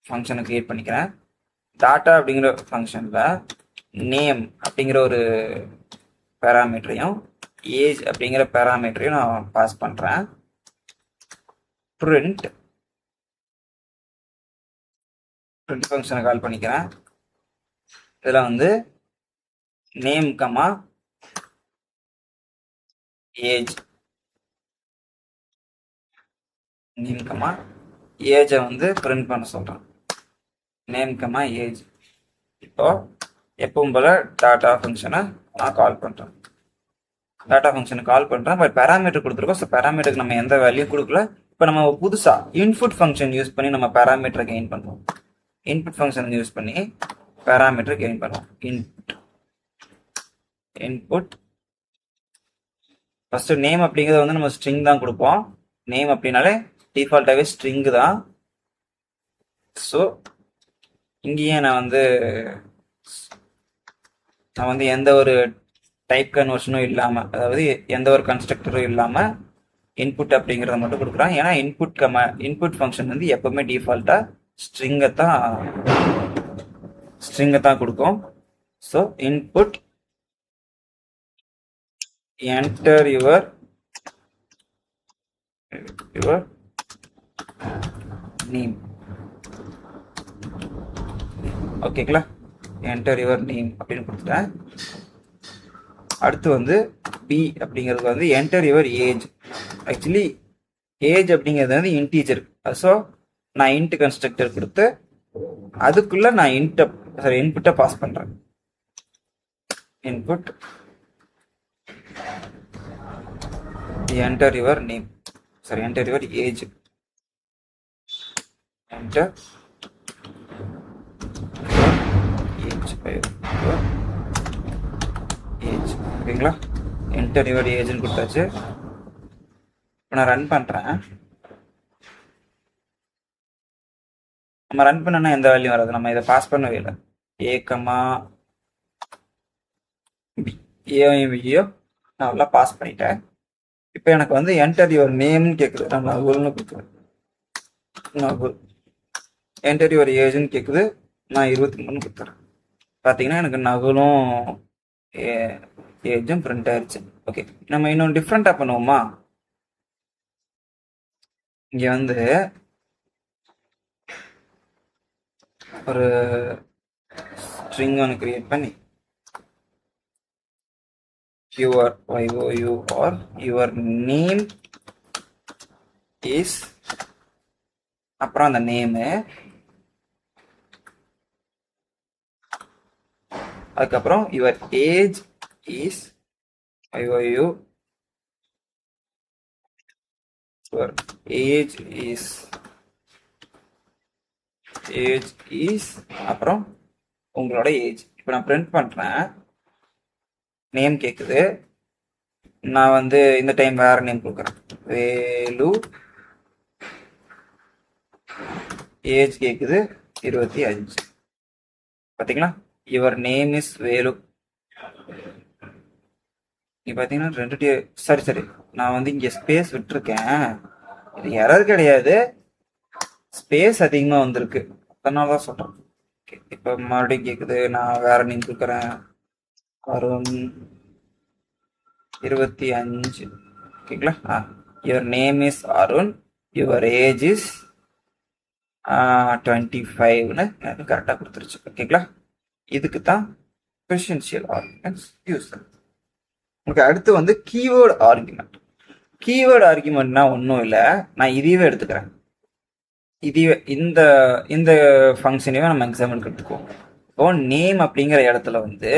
ஃபங்க்ஷனை கிரியேட் பண்ணிக்கிறேன். டாட்டா அப்படிங்கிற ஃபங்க்ஷனில் நேம் அப்படிங்கிற ஒரு பேராமீட்டரையும் ஏஜ் அப்படிங்கிற பேராமீட்டரையும் நான் பாஸ் பண்ணுறேன். print ஃபங்க்ஷனை கால் பண்ணிக்கிறேன். இதில் வந்து நேம் கமா ஏஜ், ஏஜை வந்து பிரிண்ட் பண்ண சொல்கிறேன். Name comma age. இப்போ எப்பவும் போல டாட்டா ஃபங்க்ஷனை நான் கால் பண்ணுறேன். பட் பேராமீட்டர் கொடுத்துருக்கோம். ஸோ பேராமீட்டருக்கு நம்ம எந்த வேல்யூ கொடுக்கல. இப்போ நம்ம புதுசாக இன்புட் ஃபங்க்ஷன் யூஸ் பண்ணி நம்ம பேராமீட்டரை கெயின் பண்ணுவோம். இன்புட் ஃபங்க்ஷன் யூஸ் பண்ணி பேராமீட்டர் கெயின் பண்ணுவோம். இன்புட் ஃபர்ஸ்ட் நேம் அப்படிங்கிறத வந்து நம்ம ஸ்ட்ரிங் தான் கொடுப்போம். நேம் அப்படின்னாலே டிஃபால்ட்டாகவே ஸ்ட்ரிங் தான். ஸோ இங்கேயே நான் வந்து எந்த ஒரு டைப் கன்வர்ஷனும் இல்லாமல், அதாவது எந்த ஒரு கன்ஸ்ட்ரக்டரும் இல்லாமல் இன்புட் அப்படிங்கிறத மட்டும் கொடுக்குறோம். ஏன்னா இன்புட் ஃபங்க்ஷன் வந்து எப்பவுமே டிஃபால்ட்டாக ஸ்ட்ரிங்கை தான் கொடுக்கும். So input enter your name. ஓகேங்களா? enter your name அப்படின்னு கொடுத்துட்டேன். அடுத்து வந்து பி அப்படிங்கிறது வந்து enter your age. Actually age அப்படிங்கிறது வந்து இன்டீஜர். ஸோ நான் இன்ட் கன்ஸ்ட்ரக்டர் கொடுத்து அதுக்குள்ள நான் இன்புட்டை பாஸ் பண்றேன். Input enter your name, enter your age, enter age. ஓகேங்களா, என்டர் யுவர் ஏஜ்னு கொடுத்தாச்சு. இப்போ நான் ரன் பண்றேன். நம்ம ரன் பண்ணனா எந்த வேல்யூ வராது, நம்ம இதை பாஸ் பண்ணவே இல்லை. ஏ கமா பி, ஏயும் பியோ நான் எல்லாம் பாஸ் பண்ணிட்டேன். இப்போ எனக்கு வந்து என்டர் யுவர் நேம்னு கேட்குது, நான் நகுல்னு கொடுக்குறேன். நகுல். என்டர் யுவர் ஏஜ்னு கேட்குது, நான் 23 கொடுத்துறேன். பார்த்தீங்கன்னா எனக்கு நகுலும் ஏஜும் பிரிண்ட் ஆயிடுச்சு. ஓகே, நம்ம இன்னும் டிஃப்ரெண்ட்டாக பண்ணுவோமா? இங்கே வந்து ஒரு ஸ்ட்ரிங் ஒன்று கிரியேட் பண்ணி your you or your name is, அப்புறம் அந்த நேமு, அதுக்கப்புறம் your age is you, your age is அப்புறம் உங்களோட ஏஜ். இப்போ நான் பிரிண்ட் பண்றேன். நேம் கேக்குது, நான் வந்து இந்த டைம் வேற நேம் கொடுக்குறேன், வேலு. ஏஜ் கேக்குது 25. பாத்தீங்களா, யுவர் நேம் இஸ் வேலு. நீ பாத்தீங்கன்னா 2 சரி நான் வந்து இங்க ஸ்பேஸ் விட்டுருக்கேன். இது எரர் கிடையாது, ஸ்பேஸ் அதிகமா வந்திருக்கு, அதனாலதான் சொல்றேன். இப்ப மறுபடியும் கேக்குது, நான் வேற நேம் கொடுக்குறேன், அருண் 25. ஓகேங்களா, your name is Arun, your age is 25ன்னு எனக்கு கரெக்டாக கொடுத்துருச்சு. ஓகேங்களா, இதுக்கு தான் ப்ரெசிடென்ஷியல் ஆர்குமெண்ட்ஸ் யூஸ். உங்களுக்கு அடுத்து வந்து கீவேர்டு ஆர்குமெண்ட். கீவேர்டு ஆர்குமெண்ட்னா ஒன்றும் இல்லை, நான் இதையவே எடுத்துக்கிறேன். இதுவே இந்த ஃபங்க்ஷனையும் நம்ம எக்ஸாம்பிள் எடுத்துக்குவோம். இப்போ நேம் அப்படிங்கிற இடத்துல வந்து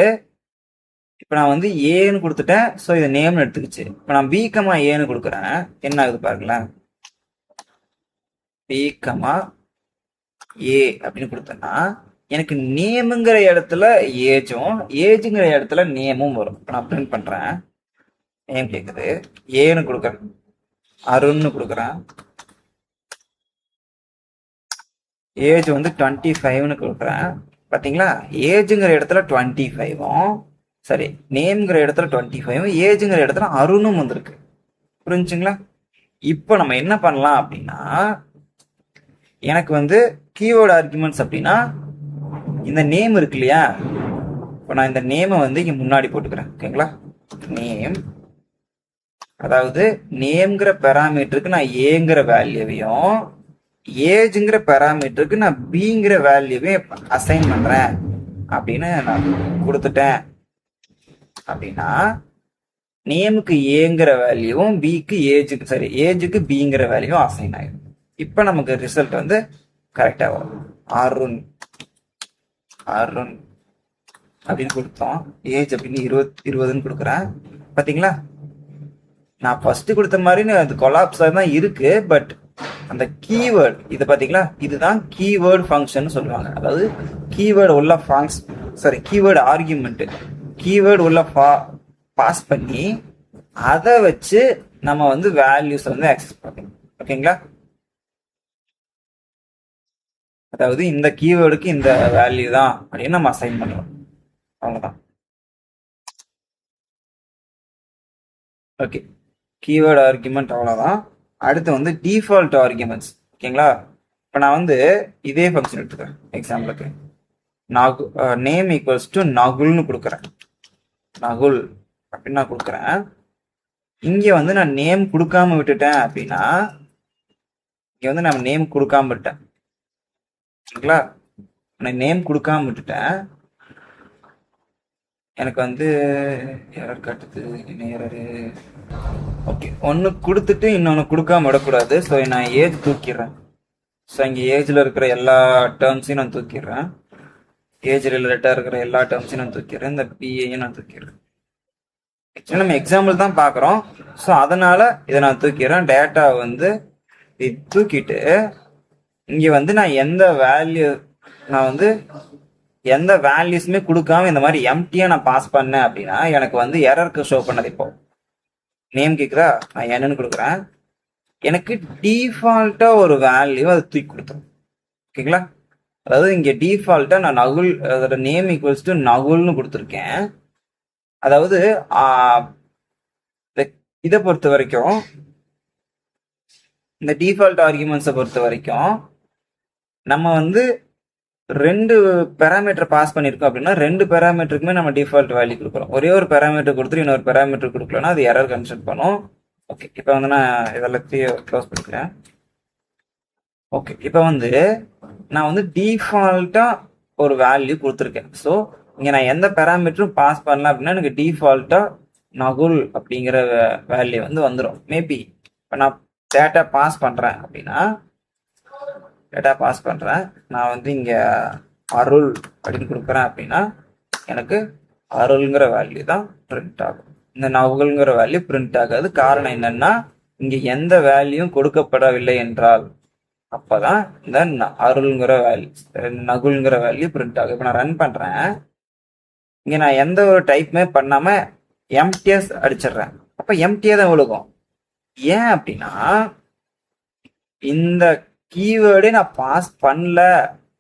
இப்போ நான் வந்து ஏன்னு கொடுத்துட்டேன், ஸோ இதை நேம்னு எடுத்துக்கிச்சு. இப்போ நான் பி கமா ஏன்னு கொடுக்குறேன், என்ன ஆகுது பாருங்களேன். பி கமா ஏ அப்படின்னு கொடுத்தேன்னா எனக்கு நேமுங்கிற இடத்துல ஏஜும் ஏஜுங்கிற இடத்துல நேமும் வரும். இப்போ நான் பிரிண்ட் பண்றேன். நேம் கேட்குது, ஏன்னு கொடுக்குறேன், அருண்னு கொடுக்குறேன், ஏஜ் வந்து 25ன்னு கொடுக்குறேன். பார்த்தீங்களா, ஏஜுங்கிற இடத்துல 25ம் சரி, நேம்ங்கிற இடத்துல 25ம் ஏஜுங்கிற இடத்துல அருணும் வந்திருக்கு. புரிஞ்சுங்களா? இப்போ நம்ம என்ன பண்ணலாம் அப்படின்னா, எனக்கு வந்து கீவேர்டு ஆர்குமெண்ட்ஸ் அப்படின்னா இந்த நேம் இருக்கு இல்லையா, இப்போ நான் இந்த நேமை வந்து இங்க முன்னாடி போட்டுக்கிறேன். ஓகேங்களா, நேம், அதாவது நேம்ங்கிற பேராமீட்டருக்கு நான் ஏங்கிற வேல்யூவையும் ஏஜுங்கிற பேராமீட்டருக்கு நான் பிங்கிற வேல்யூவையும் அசைன் பண்றேன் அப்படின்னு நான் கொடுத்துட்டேன் அப்படின்னா நேமுக்கு ஏங்கிற வேல்யூவும் பிக்கு ஏஜுக்கு பிங்கிற வேல்யூவும் அசைன் ஆயிடும். இப்ப நமக்கு ரிசல்ட் வந்து கரெக்டா வரும். அருண் அப்படின்னு கொடுத்தோம், ஏஜ் அப்படின்னு 20ன்னு கொடுக்குறேன். பாத்தீங்களா, நான் ஃபர்ஸ்ட் கொடுத்த மாதிரி அது கொலாப்ஸா தான் இருக்கு, பட் அந்த கீவேர்டு இது பாத்தீங்களா, இதுதான் கீவேர்டு ஃபங்க்ஷன் சொல்லுவாங்க. அதாவது கீவேர்டு உள்ள கீவேர்டு ஆர்குமெண்ட், கீவேர்டு உள்ள பாஸ் பண்ணி அதை வச்சு நம்ம வந்து வேல்யூஸ் வந்து ஆக்சஸ் பண்ணணும். ஓகேங்களா, அதாவது இந்த கீவேர்டுக்கு இந்த வேல்யூ தான் அப்படின்னு நம்ம அசைன் பண்ணலாம். அவ்வளவுதான். ஓகே, கீவேர்டு ஆர்குமெண்ட் அவ்வளவுதான். அடுத்து வந்து டிஃபால்ட் ஆர்குமெண்ட்ஸ். ஓகேங்களா, இப்போ நான் வந்து இதே ஃபங்க்ஷன் எடுத்துக்கிறேன். எக்ஸாம்பிளுக்கு நேம் ஈக்குவல்ஸ் டு நகுல்னு கொடுக்குறேன். நகுல் அப்படின்னு நான் கொடுக்குறேன். இங்க வந்து நான் நேம் கொடுக்காம விட்டுட்டேன் அப்படின்னா, இங்க வந்து நான் நேம் கொடுக்காம விட்டேன். ஓகேங்களா, நான் நேம் கொடுக்காம விட்டுட்டேன். எனக்கு வந்து எரர் காட்டுது, என்ன எரரு? ஓகே, ஒன்று கொடுத்துட்டு இன்னொன்று கொடுக்காம விடக்கூடாது. ஸோ நான் ஏஜ் தூக்கிடுறேன். ஸோ இங்கே ஏஜில் இருக்கிற எல்லா டேர்ம்ஸையும் நான் தூக்கிடுறேன். ஏஜ் ரிலேட்டடாக இருக்கிற எல்லா டேர்ம்ஸையும் நான் தூக்கிடுறேன். இந்த பிஏயும் நான் தூக்கிடுறேன். ஆக்சுவலி நம்ம எக்ஸாம்பிள் தான் பார்க்குறோம். ஸோ அதனால இதை நான் தூக்கிடுறேன். டேட்டா வந்து இது தூக்கிட்டு இங்கே வந்து நான் எந்த வேல்யூஸுமே கொடுக்காம இந்த மாதிரி எம்டியா நான் பாஸ் பண்ணேன் அப்படின்னா எனக்கு வந்து எரருக்கு ஷோ பண்ணது. இப்போ நேம் கேட்குறா, நான் என்னன்னு கொடுக்குறேன். எனக்கு டிஃபால்ட்டா ஒரு வேல்யூ அதை தூக்கி கொடுத்துரும். ஓகேங்களா? அதாவது இங்க டிஃபால்ட்டா நான் நகுல், அதோட நேம் ஈக்குவல்ஸ் டு நகுல்னு கொடுத்துருக்கேன். அதாவது இதை பொறுத்த வரைக்கும், இந்த டிஃபால்ட் ஆர்குமெண்ட்ஸை பொறுத்த வரைக்கும் நம்ம வந்து 2 பேராமீட்டர் பாஸ் பண்ணியிருக்கோம் அப்படின்னா 2 பேராமீட்டருக்குமே நம்ம டிஃபால்ட் வேல்யூ கொடுக்குறோம். ஒரே ஒரு பேராமீட்டர் கொடுத்துட்டு இன்னொரு பேராமீட்டர் கொடுக்கலன்னா அது எரர் கன்சிடர் பண்ணும். ஓகே, இப்போ வந்து நான் இதெல்லாத்தையும் க்ளோஸ் பண்ணிக்கிறேன். ஓகே, இப்போ வந்து நான் வந்து டிஃபால்ட்டாக ஒரு வேல்யூ கொடுத்துருக்கேன். ஸோ இங்கே நான் எந்த பேராமீட்டரும் பாஸ் பண்ணல அப்படின்னா எனக்கு டிஃபால்ட்டாக நகுல் அப்படிங்கிற வேல்யூ வந்து வந்துடும். மேபி இப்போ நான் டேட்டா பாஸ் பண்ணுறேன் அப்படின்னா, நான் வந்து இங்கே அருள் அப்படின்னு கொடுக்குறேன் அப்படின்னா எனக்கு அருள்ங்கிற வேல்யூ தான் பிரிண்ட் ஆகும். இந்த நகுல்ங்கிற வேல்யூ பிரிண்ட் ஆகாது. காரணம் என்னன்னா இங்கே எந்த வேல்யூயும் கொடுக்கப்படவில்லை என்றால் அப்போதான் இந்த அருள்ங்கிற வேல்யூ, நகுல்ங்கிற வேல்யூ பிரிண்ட் ஆகும். இப்போ நான் ரன் பண்ணுறேன். இங்கே நான் எந்த ஒரு டைப்புமே பண்ணாமல் எம்டிஎஸ் அடிச்சிடுறேன். அப்போ எம்டியே தான் விழுகும். ஏன் அப்படின்னா இந்த கீவேர்டே நான் பாஸ் பண்ணல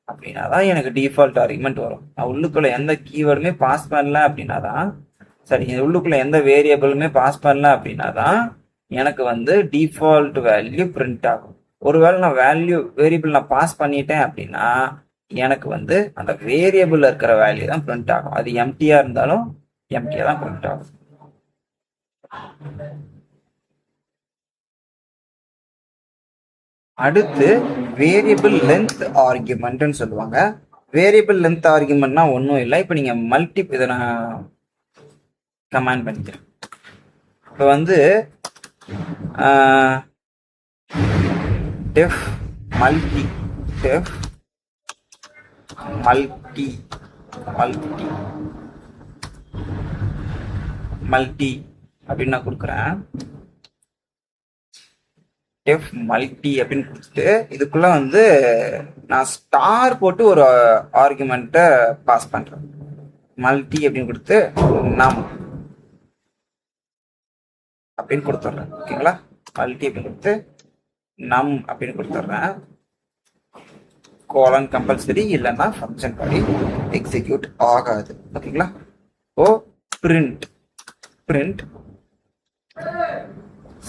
அப்படின்னா தான் எனக்கு டிஃபால்ட் ஆர்குமெண்ட் வரும். நான் உள்ளுக்குள்ள எந்த கீவேர்டுமே பாஸ் பண்ணல அப்படின்னா தான், சரி, உள்ளுக்குள்ள எந்த வேரியபிளுமே பாஸ் பண்ணல அப்படின்னா தான் எனக்கு வந்து டிஃபால்ட் வேல்யூ பிரிண்ட் ஆகும். ஒருவேளை நான் வேரியபிள் நான் பாஸ் பண்ணிட்டேன் அப்படின்னா எனக்கு வந்து அந்த வேரியபிள் இருக்கிற வேல்யூ தான் பிரிண்ட் ஆகும். அது எம்டியா இருந்தாலும் எம்டியா தான் பிரிண்ட் ஆகும். அடுத்து வேரியபிள் லென்த் ஆர்குமெண்ட்னு சொல்லுவாங்க. வேரியபிள் லென்த் ஆர்குமெண்ட்னா ஒன்றும் இல்லை. இப்போ நீங்கள் இதை நான் கமெண்ட் பண்ணிக்கிறேன். இப்போ வந்து டெஃப் மல்டி அப்படின்னு நான் கொடுக்குறேன். டெஃப் மல்டி அப்படின்னு கொடுத்துட்டு இதுக்குள்ள வந்து நான் ஸ்டார் போட்டு ஒரு ஆர்குமெண்ட்டை பாஸ் பண்றேன். மல்டி அப்படின்னு கொடுத்து நம் அப்படின்னு கொடுத்துட்றேன். ஓகேங்களா? மல்டி அப்படின்னு கொடுத்து நம் அப்படின்னு கொடுத்துட்றேன். கோலன் கம்பல்சரி, இல்லைன்னா ஃபங்க்ஷன் படி எக்ஸிக்யூட் ஆகாது. ஓகேங்களா? ஓ பிரிண்ட்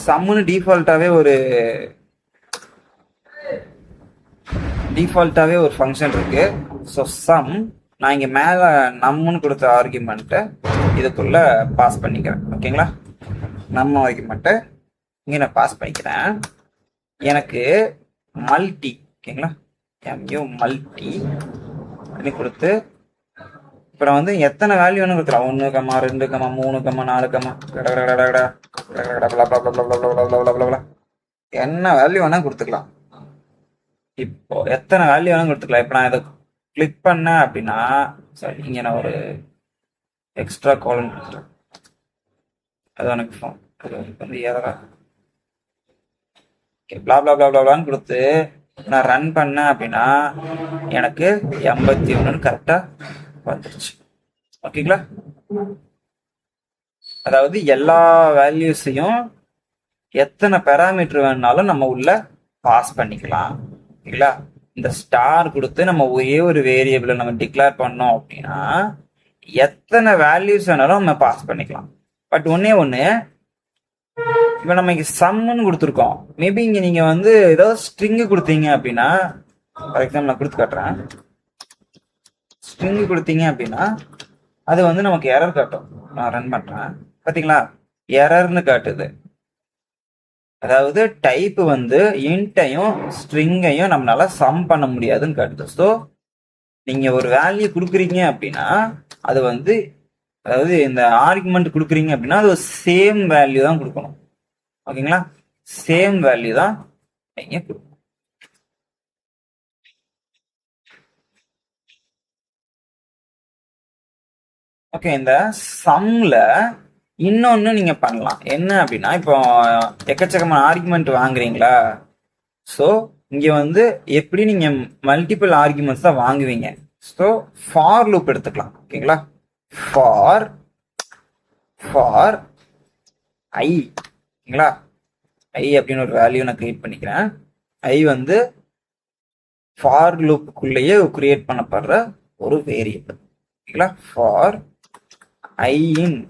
சம்முன்னு டிஃபால்ட்டாவே ஒரு ஃபங்க்ஷன் இருக்கு. ஸோ சம் நான் இங்கே மேலே நம்முன்னு கொடுத்த ஆர்குமெண்ட்டை இதுக்குள்ள பாஸ் பண்ணிக்கிறேன். ஓகேங்களா? நம்ம ஆர்குமெண்ட்டை இங்கே நான் பாஸ் பண்ணிக்கிறேன். எனக்கு மல்டி, ஓகேங்களா, எம்யூ மல்டி அப்படின்னு கொடுத்து இப்போ நான் வந்து எத்தனை வேல்யூ வேணும் கொடுக்கலாம். 1, 2, 3, 4, என்ன வேல்யூ வேணா கொடுத்துக்கலாம். இப்போ எத்தனை வேல்யூ வேணா கொடுத்துக்கலாம். இப்போ நான் இதை கிளிக் பண்ணேன் அப்படின்னா, சரி, இங்கே நான் ஒரு எக்ஸ்ட்ரா காலம் கொடுத்துறேன். அது எனக்கு வந்து எதா பிளாப்லான்னு கொடுத்து நான் ரன் பண்ணேன் அப்படின்னா எனக்கு 81 கரெக்டா வந்துருச்சு. ஓகேங்களா? அதாவது எல்லா வேல்யூஸையும் எத்தனை பேராமீட்டர் வேணுனாலும் நம்ம உள்ள பாஸ் பண்ணிக்கலாம். ஓகேங்களா? இந்த ஸ்டார் கொடுத்து நம்ம ஒரே ஒரு வேரியபிளை நம்ம டிக்ளேர் பண்ணோம் அப்படின்னா எத்தனை வேல்யூஸ் வேணாலும் நம்ம பாஸ் பண்ணிக்கலாம். பட் ஒண்ணு இப்போ நம்ம இங்கே சம்முன்னு கொடுத்துருக்கோம். மேபி இங்கே நீங்கள் வந்து ஏதாவது ஸ்ட்ரிங்கு கொடுத்தீங்க அப்படின்னா, ஃபார் எக்ஸாம்பிள் நான் கொடுத்து காட்டுறேன். ஸ்ட்ரிங்கு கொடுத்தீங்க அப்படின்னா அது வந்து நமக்கு எரர் காட்டும். நான் ரன் பண்ணுறேன், பார்த்தீங்களா? எரர்னு காட்டுது. அதாவது டைப் வந்து இன்ட்டையும் ஸ்ட்ரிங்கையும் நம்மளால சம் பண்ண முடியாதுன்னு காட்டுது. ஸோ நீங்கள் ஒரு வேல்யூ கொடுக்குறீங்க அப்படின்னா அது வந்து அதாவது இந்த ஆர்குமெண்ட் கொடுக்குறீங்க அப்படின்னா அது சேம் வேல்யூ தான் கொடுக்கணும். ஓகேங்களா, சேம் வேல்யூ தான் நீங்க கொடுக்கணும். ஓகே, இந்த சம்ல இன்னொன்னு நீங்க பண்ணலாம். என்ன அப்படின்னா, இப்போ எக்கச்சக்கமான ஆர்குமெண்ட் வாங்குறீங்களா, ஸோ இங்க வந்து எப்படி நீங்க மல்டிபிள் ஆர்குமெண்ட்ஸ் தான் வாங்குவீங்க. ஸோ ஃபார் லூப் எடுத்துக்கலாம். ஓகேங்களா, ஃபார் ஃபார் ஐ. ஓகேங்களா, ஐ அப்படின்னு ஒரு வேல்யூ நான் கிரியேட் பண்ணிக்கிறேன். ஐ வந்து ஃபார் லூப்புக்குள்ளேயே கிரியேட் பண்ணப்படுற ஒரு வேரியபிள். ஓகேங்களா, ஃபார் ஐ இன்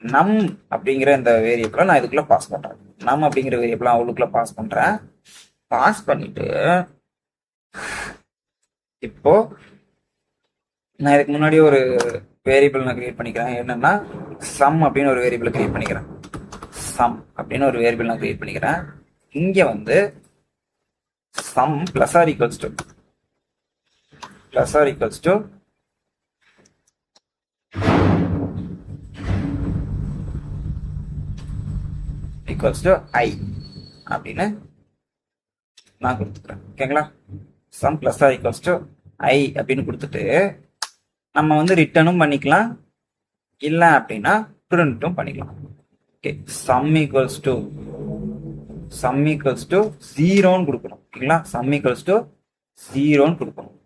நம் அப்படிங்கிற இந்த வேரியபிளை நான் இதுக்குள்ள பாஸ் பண்றேன். நம் அப்படிங்கிற வேரியபிளை அவளுக்குள்ள பாஸ் பண்றேன். பாஸ் பண்ணிட்டு இப்போ நான் இதுக்கு முன்னாடி ஒரு வேரியபிள் நான் கிரியேட் பண்ணிக்கிறேன். என்னன்னா சம் அப்படின்னு ஒரு வேரியபிள் கிரியேட் பண்ணிக்கிறேன். சம் அப்படின்னு ஒரு வேரியபிள் நான் கிரியேட் பண்ணிக்கிறேன். இங்க வந்து sum plus or equals to i அப்படின்னு நான் கொடுத்துக்கிறேன். ஓகேங்களா, sum plus or equals to i அப்படின்னு கொடுத்துட்டு நம்ம வந்து ரிட்டர்னும் பண்ணிக்கலாம், இல்லை அப்படின்னா பிரிண்ட்டும் பண்ணிக்கலாம். ஓகே, சம் ஈக்குவல்ஸ் டு 0ன்னு கொடுக்கணும். ஓகேங்களா, சம் ஈக்குவல்ஸ் டு 0ன்னு கொடுக்கணும்.